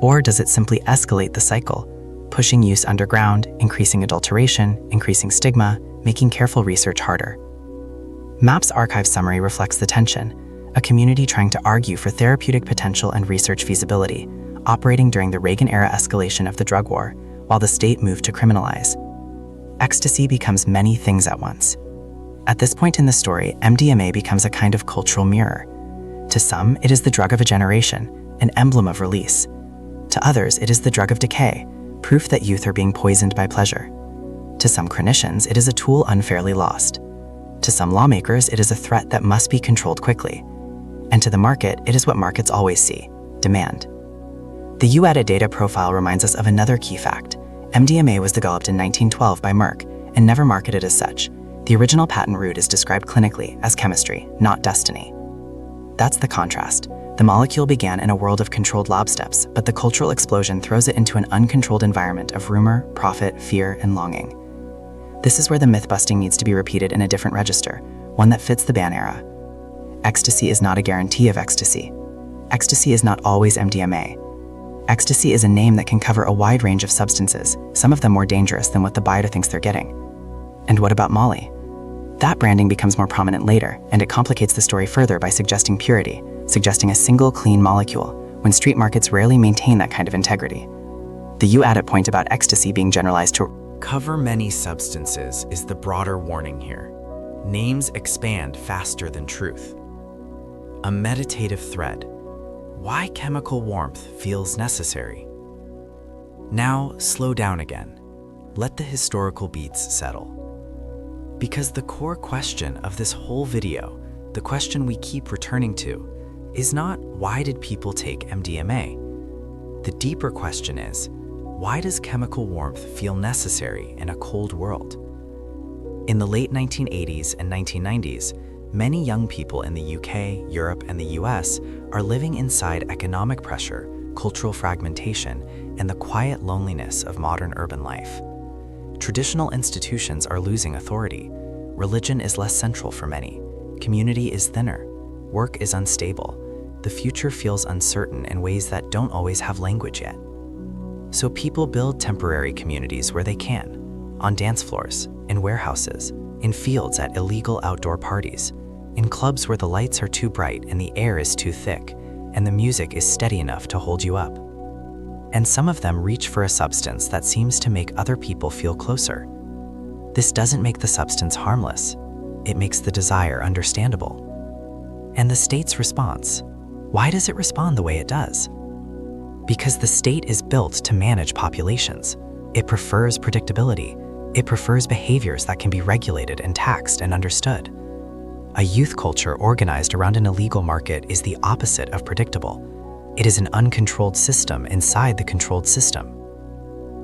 Or does it simply escalate the cycle, pushing use underground, increasing adulteration, increasing stigma, making careful research harder? MAPS archive summary reflects the tension, a community trying to argue for therapeutic potential and research feasibility, operating during the Reagan-era escalation of the drug war, while the state moved to criminalize. Ecstasy becomes many things at once. At this point in the story, MDMA becomes a kind of cultural mirror. To some, it is the drug of a generation, an emblem of release. To others, it is the drug of decay, proof that youth are being poisoned by pleasure. To some clinicians, it is a tool unfairly lost. To some lawmakers, it is a threat that must be controlled quickly. And to the market, it is what markets always see: demand. The EUDA data profile reminds us of another key fact. MDMA was developed in 1912 by Merck and never marketed as such. The original patent route is described clinically as chemistry, not destiny. That's the contrast. The molecule began in a world of controlled lab steps, but the cultural explosion throws it into an uncontrolled environment of rumor, profit, fear, and longing. This is where the myth-busting needs to be repeated in a different register, one that fits the ban era. Ecstasy is not a guarantee of ecstasy. Ecstasy is not always MDMA. Ecstasy is a name that can cover a wide range of substances, some of them more dangerous than what the buyer thinks they're getting. And what about Molly? That branding becomes more prominent later, and it complicates the story further by suggesting purity, suggesting a single clean molecule, when street markets rarely maintain that kind of integrity. The EUDA point about ecstasy being generalized to Cover many substances is the broader warning here. Names expand faster than truth. A meditative thread. Why chemical warmth feels necessary. Now, slow down again. Let the historical beats settle. Because the core question of this whole video, the question we keep returning to, is not why did people take MDMA? The deeper question is, why does chemical warmth feel necessary in a cold world? In the late 1980s and 1990s, many young people in the UK, Europe, and the US are living inside economic pressure, cultural fragmentation, and the quiet loneliness of modern urban life. Traditional institutions are losing authority. Religion is less central for many. Community is thinner. Work is unstable. The future feels uncertain in ways that don't always have language yet. So people build temporary communities where they can, on dance floors, in warehouses, in fields at illegal outdoor parties, in clubs where the lights are too bright and the air is too thick, and the music is steady enough to hold you up. And some of them reach for a substance that seems to make other people feel closer. This doesn't make the substance harmless. It makes the desire understandable. And the state's response, why does it respond the way it does? Because the state is built to manage populations. It prefers predictability. It prefers behaviors that can be regulated and taxed and understood. A youth culture organized around an illegal market is the opposite of predictable. It is an uncontrolled system inside the controlled system.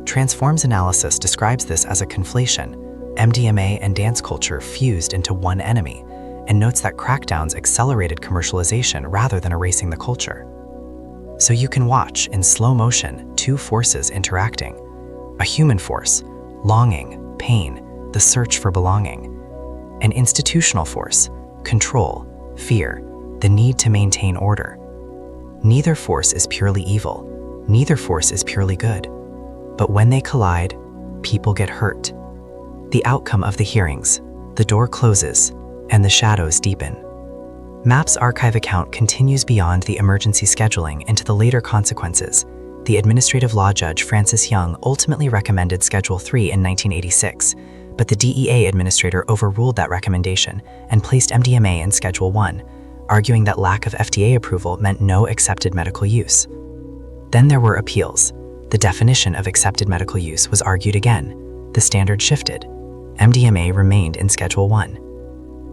Transforms analysis describes this as a conflation, MDMA and dance culture fused into one enemy, and notes that crackdowns accelerated commercialization rather than erasing the culture. So you can watch, in slow motion, two forces interacting. A human force, longing, pain, the search for belonging. An institutional force, control, fear, the need to maintain order. Neither force is purely evil. Neither force is purely good. But when they collide, people get hurt. The outcome of the hearings, the door closes, and the shadows deepen. MAPS archive account continues beyond the emergency scheduling into the later consequences. The administrative law judge Francis Young ultimately recommended Schedule 3 in 1986, but the DEA administrator overruled that recommendation and placed MDMA in Schedule 1, arguing that lack of FDA approval meant no accepted medical use. Then there were appeals. The definition of accepted medical use was argued again. The standard shifted. MDMA remained in Schedule 1.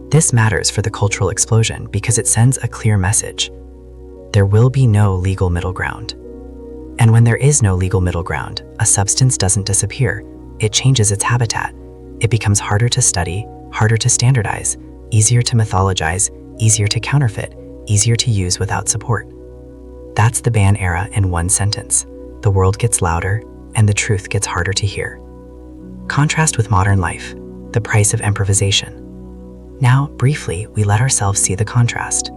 This matters for the cultural explosion because it sends a clear message. There will be no legal middle ground. And when there is no legal middle ground, a substance doesn't disappear. It changes its habitat. It becomes harder to study, harder to standardize, easier to mythologize, easier to counterfeit, easier to use without support. That's the ban era in one sentence. The world gets louder, and the truth gets harder to hear. Contrast with modern life, the price of improvisation. Now, briefly, we let ourselves see the contrast.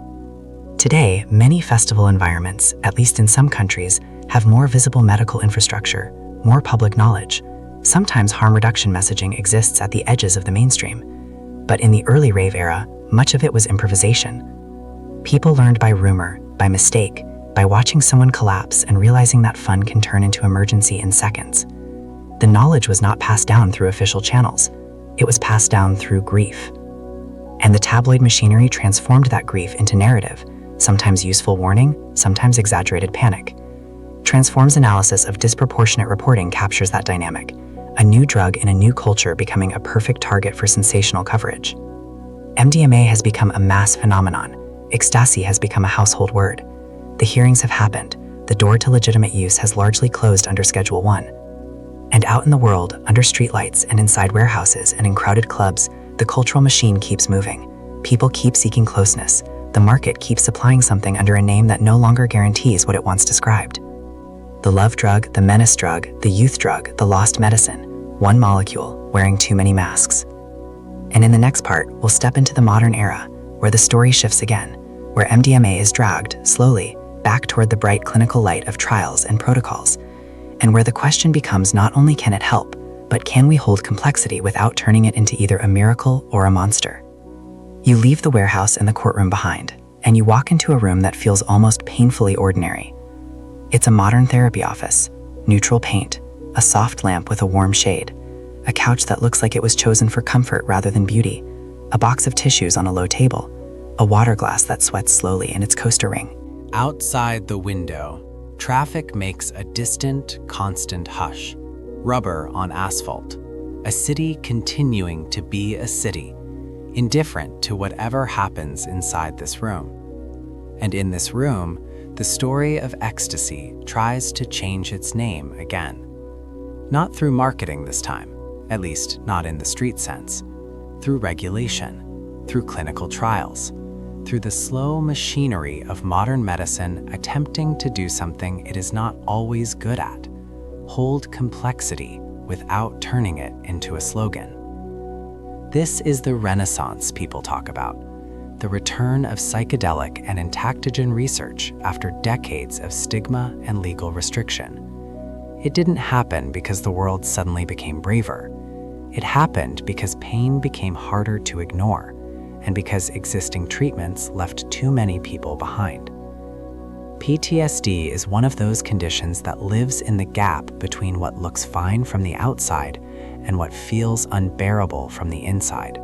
Today, many festival environments, at least in some countries, have more visible medical infrastructure, more public knowledge. Sometimes harm reduction messaging exists at the edges of the mainstream. But in the early rave era, much of it was improvisation. People learned by rumor, by mistake, by watching someone collapse and realizing that fun can turn into emergency in seconds. The knowledge was not passed down through official channels. It was passed down through grief. And the tabloid machinery transformed that grief into narrative, sometimes useful warning, sometimes exaggerated panic. Transforms analysis of disproportionate reporting captures that dynamic, a new drug in a new culture becoming a perfect target for sensational coverage. MDMA has become a mass phenomenon. Ecstasy has become a household word. The hearings have happened. The door to legitimate use has largely closed under Schedule 1. And out in the world, under streetlights and inside warehouses and in crowded clubs, the cultural machine keeps moving. People keep seeking closeness. The market keeps supplying something under a name that no longer guarantees what it once described. The love drug, the menace drug, the youth drug, the lost medicine. One molecule, wearing too many masks. And in the next part, we'll step into the modern era, where the story shifts again, where MDMA is dragged, slowly, back toward the bright clinical light of trials and protocols, and where the question becomes not only can it help, but can we hold complexity without turning it into either a miracle or a monster? You leave the warehouse and the courtroom behind, and you walk into a room that feels almost painfully ordinary. It's a modern therapy office, neutral paint, a soft lamp with a warm shade, a couch that looks like it was chosen for comfort rather than beauty, a box of tissues on a low table, a water glass that sweats slowly in its coaster ring. Outside the window, traffic makes a distant, constant hush. Rubber on asphalt. A city continuing to be a city, indifferent to whatever happens inside this room. And in this room, the story of Ecstasy tries to change its name again. Not through marketing this time, at least not in the street sense, through regulation, through clinical trials, through the slow machinery of modern medicine attempting to do something it is not always good at, hold complexity without turning it into a slogan. This is the renaissance people talk about, the return of psychedelic and entactogen research after decades of stigma and legal restriction. It didn't happen because the world suddenly became braver. It happened because pain became harder to ignore, and because existing treatments left too many people behind. PTSD is one of those conditions that lives in the gap between what looks fine from the outside and what feels unbearable from the inside.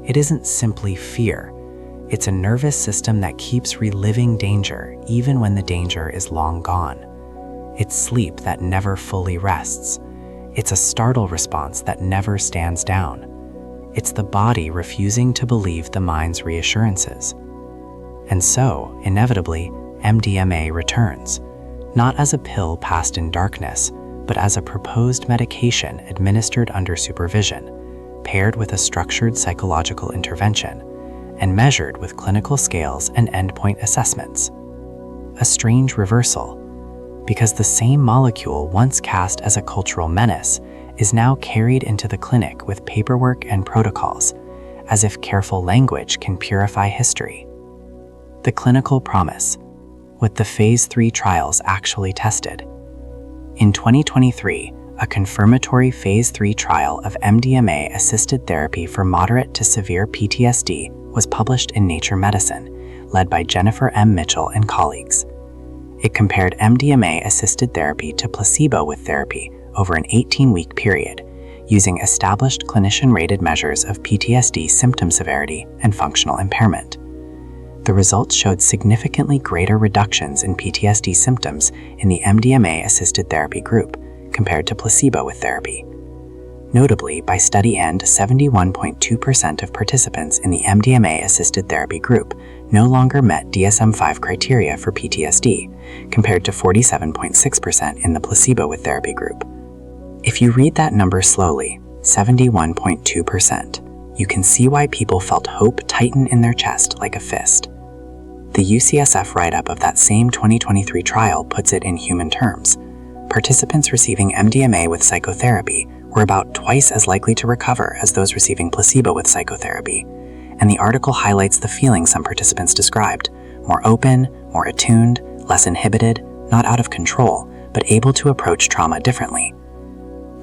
It isn't simply fear. It's a nervous system that keeps reliving danger even when the danger is long gone. It's sleep that never fully rests. It's a startle response that never stands down. It's the body refusing to believe the mind's reassurances. And so, inevitably, MDMA returns, not as a pill passed in darkness, but as a proposed medication administered under supervision, paired with a structured psychological intervention, and measured with clinical scales and endpoint assessments. A strange reversal, because the same molecule once cast as a cultural menace is now carried into the clinic with paperwork and protocols, as if careful language can purify history. The clinical promise, what the Phase 3 trials actually tested. In 2023, a confirmatory Phase 3 trial of MDMA-assisted therapy for moderate to severe PTSD was published in Nature Medicine, led by Jennifer M. Mitchell and colleagues. It compared MDMA-assisted therapy to placebo with therapy over an 18-week period, using established clinician-rated measures of PTSD symptom severity and functional impairment. The results showed significantly greater reductions in PTSD symptoms in the MDMA-assisted therapy group compared to placebo with therapy. Notably, by study end, 71.2% of participants in the MDMA-assisted therapy group no longer met DSM-5 criteria for PTSD, compared to 47.6% in the placebo with therapy group. If you read that number slowly, 71.2%, you can see why people felt hope tighten in their chest like a fist. The UCSF write-up of that same 2023 trial puts it in human terms. Participants receiving MDMA with psychotherapy were about twice as likely to recover as those receiving placebo with psychotherapy, and the article highlights the feelings some participants described: more open, more attuned, less inhibited, not out of control, but able to approach trauma differently.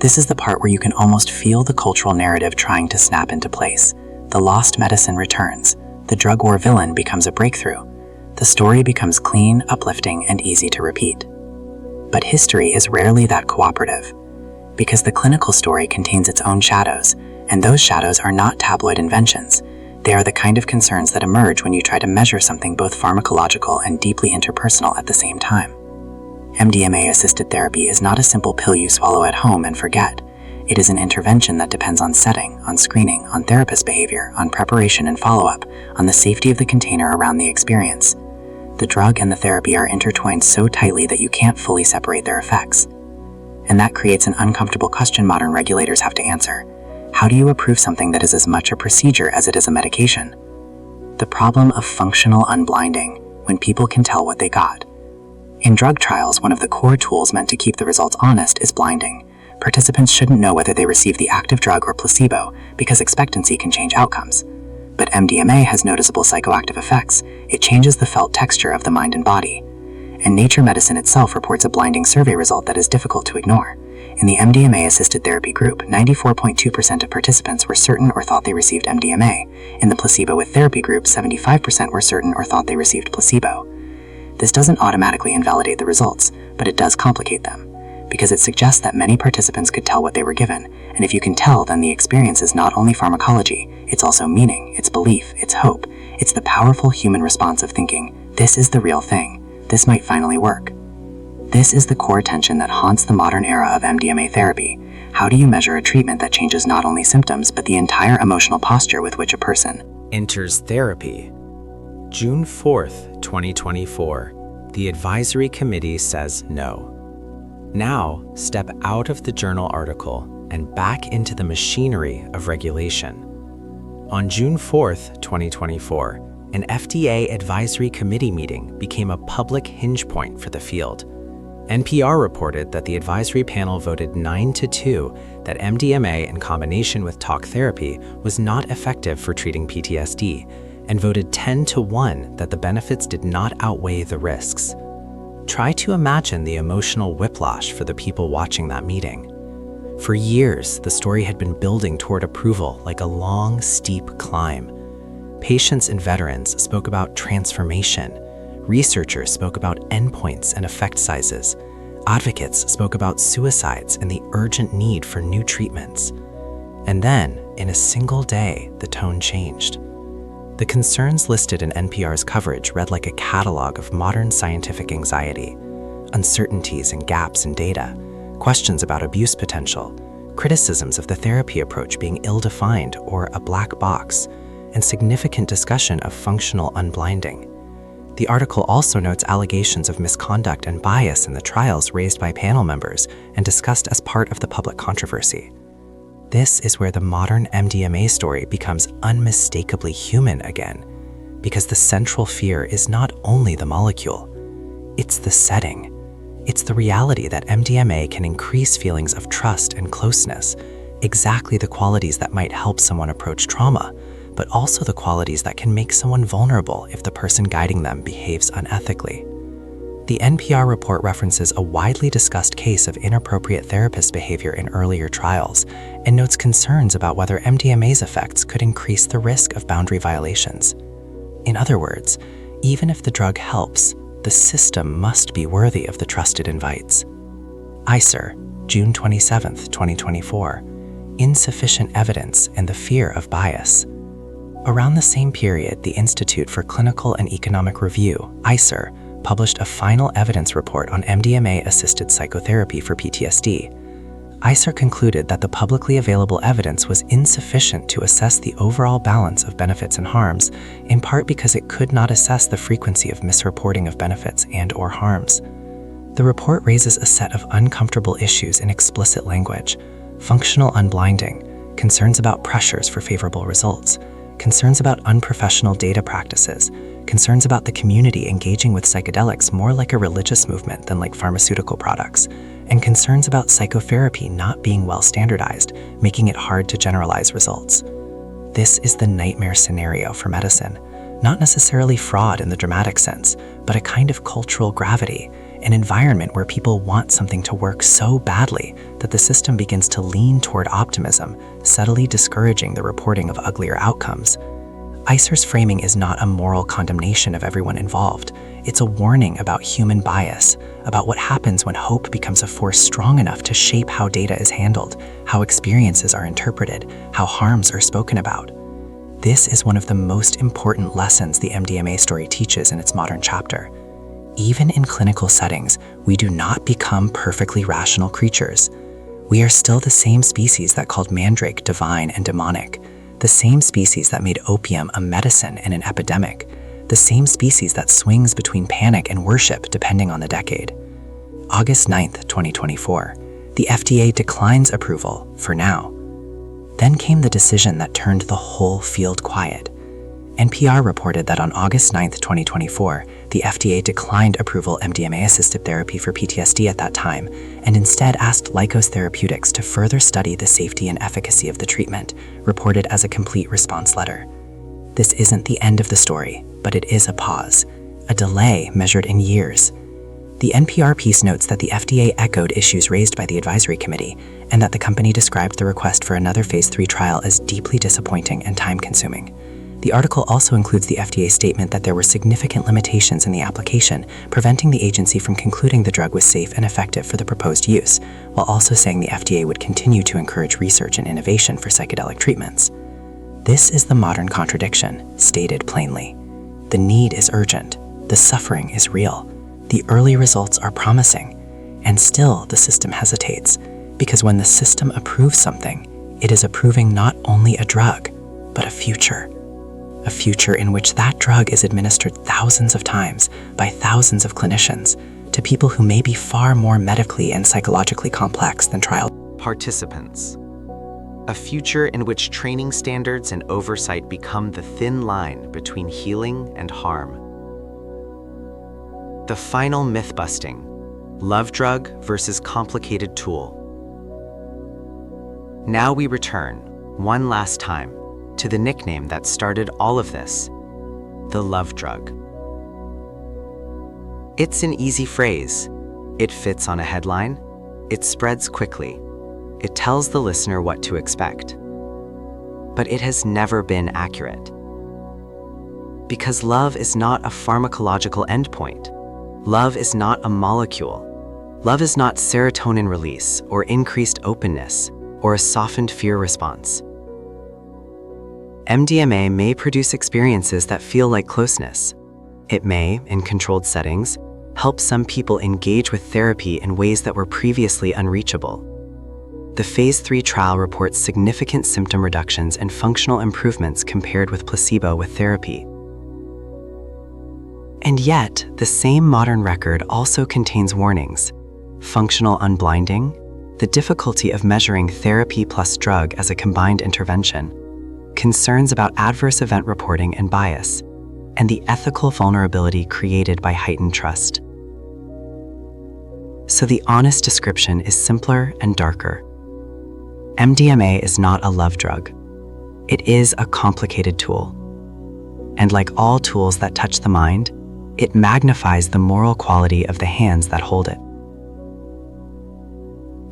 This is the part where you can almost feel the cultural narrative trying to snap into place. The lost medicine returns. The drug war villain becomes a breakthrough. The story becomes clean, uplifting, and easy to repeat. But history is rarely that cooperative, because the clinical story contains its own shadows, and those shadows are not tabloid inventions. They are the kind of concerns that emerge when you try to measure something both pharmacological and deeply interpersonal at the same time. MDMA-assisted therapy is not a simple pill you swallow at home and forget. It is an intervention that depends on setting, on screening, on therapist behavior, on preparation and follow-up, on the safety of the container around the experience. The drug and the therapy are intertwined so tightly that you can't fully separate their effects. And that creates an uncomfortable question modern regulators have to answer. How do you approve something that is as much a procedure as it is a medication? The problem of functional unblinding, when people can tell what they got. In drug trials, one of the core tools meant to keep the results honest is blinding. Participants shouldn't know whether they received the active drug or placebo, because expectancy can change outcomes. But MDMA has noticeable psychoactive effects. It changes the felt texture of the mind and body. And Nature Medicine itself reports a blinding survey result that is difficult to ignore. In the MDMA-assisted therapy group, 94.2% of participants were certain or thought they received MDMA. In the placebo with therapy group, 75% were certain or thought they received placebo. This doesn't automatically invalidate the results, but it does complicate them, because it suggests that many participants could tell what they were given, and if you can tell, then the experience is not only pharmacology, it's also meaning, it's belief, it's hope, it's the powerful human response of thinking, this is the real thing, this might finally work. This is the core tension that haunts the modern era of MDMA therapy. How do you measure a treatment that changes not only symptoms, but the entire emotional posture with which a person enters therapy? June 4th, 2024, the advisory committee says no. Now, step out of the journal article and back into the machinery of regulation. On June 4th, 2024, an FDA advisory committee meeting became a public hinge point for the field. NPR reported that the advisory panel voted 9-2 that MDMA in combination with talk therapy was not effective for treating PTSD, and voted 10-1 that the benefits did not outweigh the risks. Try to imagine the emotional whiplash for the people watching that meeting. For years, the story had been building toward approval like a long, steep climb. Patients and veterans spoke about transformation. Researchers spoke about endpoints and effect sizes. Advocates spoke about suicides and the urgent need for new treatments. And then, in a single day, the tone changed. The concerns listed in NPR's coverage read like a catalog of modern scientific anxiety: uncertainties and gaps in data, questions about abuse potential, criticisms of the therapy approach being ill-defined or a black box, and significant discussion of functional unblinding. The article also notes allegations of misconduct and bias in the trials raised by panel members and discussed as part of the public controversy. This is where the modern MDMA story becomes unmistakably human again, because the central fear is not only the molecule, it's the setting. It's the reality that MDMA can increase feelings of trust and closeness, exactly the qualities that might help someone approach trauma, but also the qualities that can make someone vulnerable if the person guiding them behaves unethically. The NPR report references a widely discussed case of inappropriate therapist behavior in earlier trials and notes concerns about whether MDMA's effects could increase the risk of boundary violations. In other words, even if the drug helps, the system must be worthy of the trust it invites. ICER, June 27, 2024, Insufficient Evidence and the Fear of Bias. Around the same period, the Institute for Clinical and Economic Review, ICER, published a final evidence report on MDMA-assisted psychotherapy for PTSD. ICER concluded that the publicly available evidence was insufficient to assess the overall balance of benefits and harms, in part because it could not assess the frequency of misreporting of benefits and/or harms. The report raises a set of uncomfortable issues in explicit language: functional unblinding, concerns about pressures for favorable results, concerns about unprofessional data practices, concerns about the community engaging with psychedelics more like a religious movement than like pharmaceutical products, and concerns about psychotherapy not being well standardized, making it hard to generalize results. This is the nightmare scenario for medicine, not necessarily fraud in the dramatic sense, but a kind of cultural gravity, an environment where people want something to work so badly that the system begins to lean toward optimism, subtly discouraging the reporting of uglier outcomes. ICER's framing is not a moral condemnation of everyone involved. It's a warning about human bias, about what happens when hope becomes a force strong enough to shape how data is handled, how experiences are interpreted, how harms are spoken about. This is one of the most important lessons the MDMA story teaches in its modern chapter. Even in clinical settings, we do not become perfectly rational creatures. We are still the same species that called mandrake divine and demonic, the same species that made opium a medicine and an epidemic, the same species that swings between panic and worship depending on the decade. August 9th, 2024, the FDA declines approval, for now. Then came the decision that turned the whole field quiet. NPR reported that on August 9th, 2024, the FDA declined approval MDMA-assisted therapy for PTSD at that time, and instead asked Lykos Therapeutics to further study the safety and efficacy of the treatment, reported as a complete response letter. This isn't the end of the story, but it is a pause, a delay measured in years. The NPR piece notes that the FDA echoed issues raised by the advisory committee, and that the company described the request for another phase 3 trial as deeply disappointing and time-consuming. The article also includes the FDA statement that there were significant limitations in the application, preventing the agency from concluding the drug was safe and effective for the proposed use, while also saying the FDA would continue to encourage research and innovation for psychedelic treatments. This is the modern contradiction, stated plainly. The need is urgent, the suffering is real, the early results are promising, and still the system hesitates, because when the system approves something, it is approving not only a drug, but a future in which that drug is administered thousands of times by thousands of clinicians to people who may be far more medically and psychologically complex than trial participants. A future in which training standards and oversight become the thin line between healing and harm. The final myth-busting: love drug versus complicated tool. Now we return, one last time, to the nickname that started all of this, the love drug. It's an easy phrase. It fits on a headline. It spreads quickly. It tells the listener what to expect. But it has never been accurate. Because love is not a pharmacological endpoint. Love is not a molecule. Love is not serotonin release or increased openness or a softened fear response. MDMA may produce experiences that feel like closeness. It may, in controlled settings, help some people engage with therapy in ways that were previously unreachable. The Phase 3 trial reports significant symptom reductions and functional improvements compared with placebo with therapy. And yet, the same modern record also contains warnings: functional unblinding, the difficulty of measuring therapy plus drug as a combined intervention, concerns about adverse event reporting and bias, and the ethical vulnerability created by heightened trust. So the honest description is simpler and darker. MDMA is not a love drug. It is a complicated tool. And like all tools that touch the mind, it magnifies the moral quality of the hands that hold it.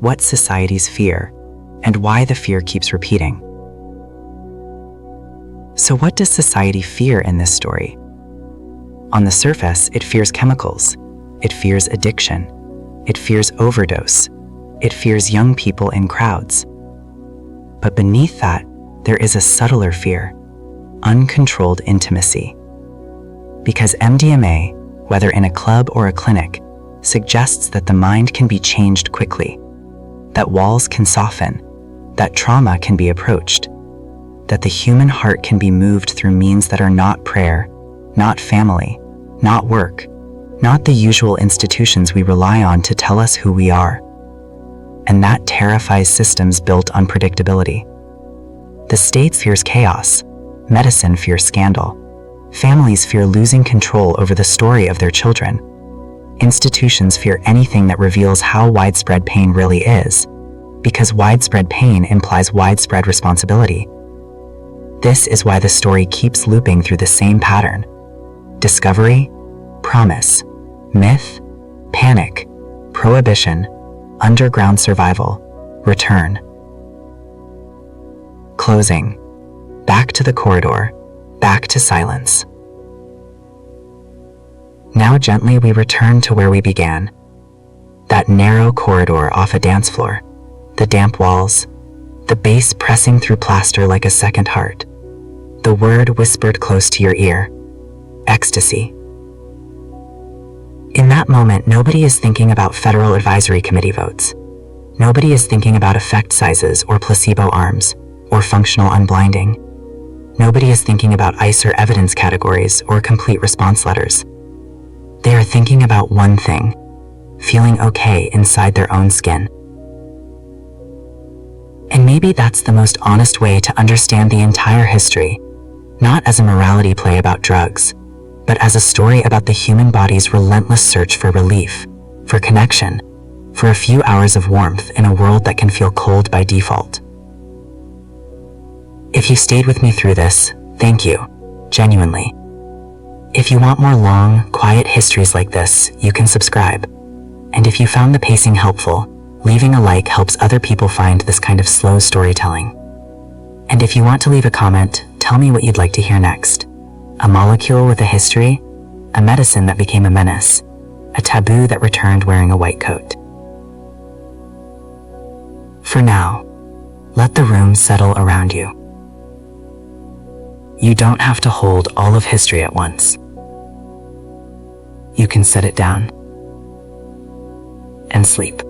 What societies fear, and why the fear keeps repeating. So what does society fear in this story? On the surface, it fears chemicals. It fears addiction. It fears overdose. It fears young people in crowds. But beneath that, there is a subtler fear: uncontrolled intimacy. Because MDMA, whether in a club or a clinic, suggests that the mind can be changed quickly, that walls can soften, that trauma can be approached, that the human heart can be moved through means that are not prayer, not family, not work, not the usual institutions we rely on to tell us who we are. And that terrifies systems built on predictability. The state fears chaos, medicine fears scandal, families fear losing control over the story of their children, institutions fear anything that reveals how widespread pain really is, because widespread pain implies widespread responsibility. This is why the story keeps looping through the same pattern: discovery, promise, myth, panic, prohibition, underground survival, return. Closing. Back to the corridor, back to silence. Now gently we return to where we began. That narrow corridor off a dance floor, the damp walls, the bass pressing through plaster like a second heart, the word whispered close to your ear: ecstasy. In that moment, nobody is thinking about federal advisory committee votes. Nobody is thinking about effect sizes or placebo arms or functional unblinding. Nobody is thinking about ICER evidence categories or complete response letters. They are thinking about one thing: feeling okay inside their own skin. And maybe that's the most honest way to understand the entire history, not as a morality play about drugs, but as a story about the human body's relentless search for relief, for connection, for a few hours of warmth in a world that can feel cold by default. If you stayed with me through this, thank you, genuinely. If you want more long, quiet histories like this, you can subscribe. And if you found the pacing helpful, leaving a like helps other people find this kind of slow storytelling. And if you want to leave a comment, tell me what you'd like to hear next. A molecule with a history? A medicine that became a menace? A taboo that returned wearing a white coat? For now, let the room settle around you. You don't have to hold all of history at once. You can set it down and sleep.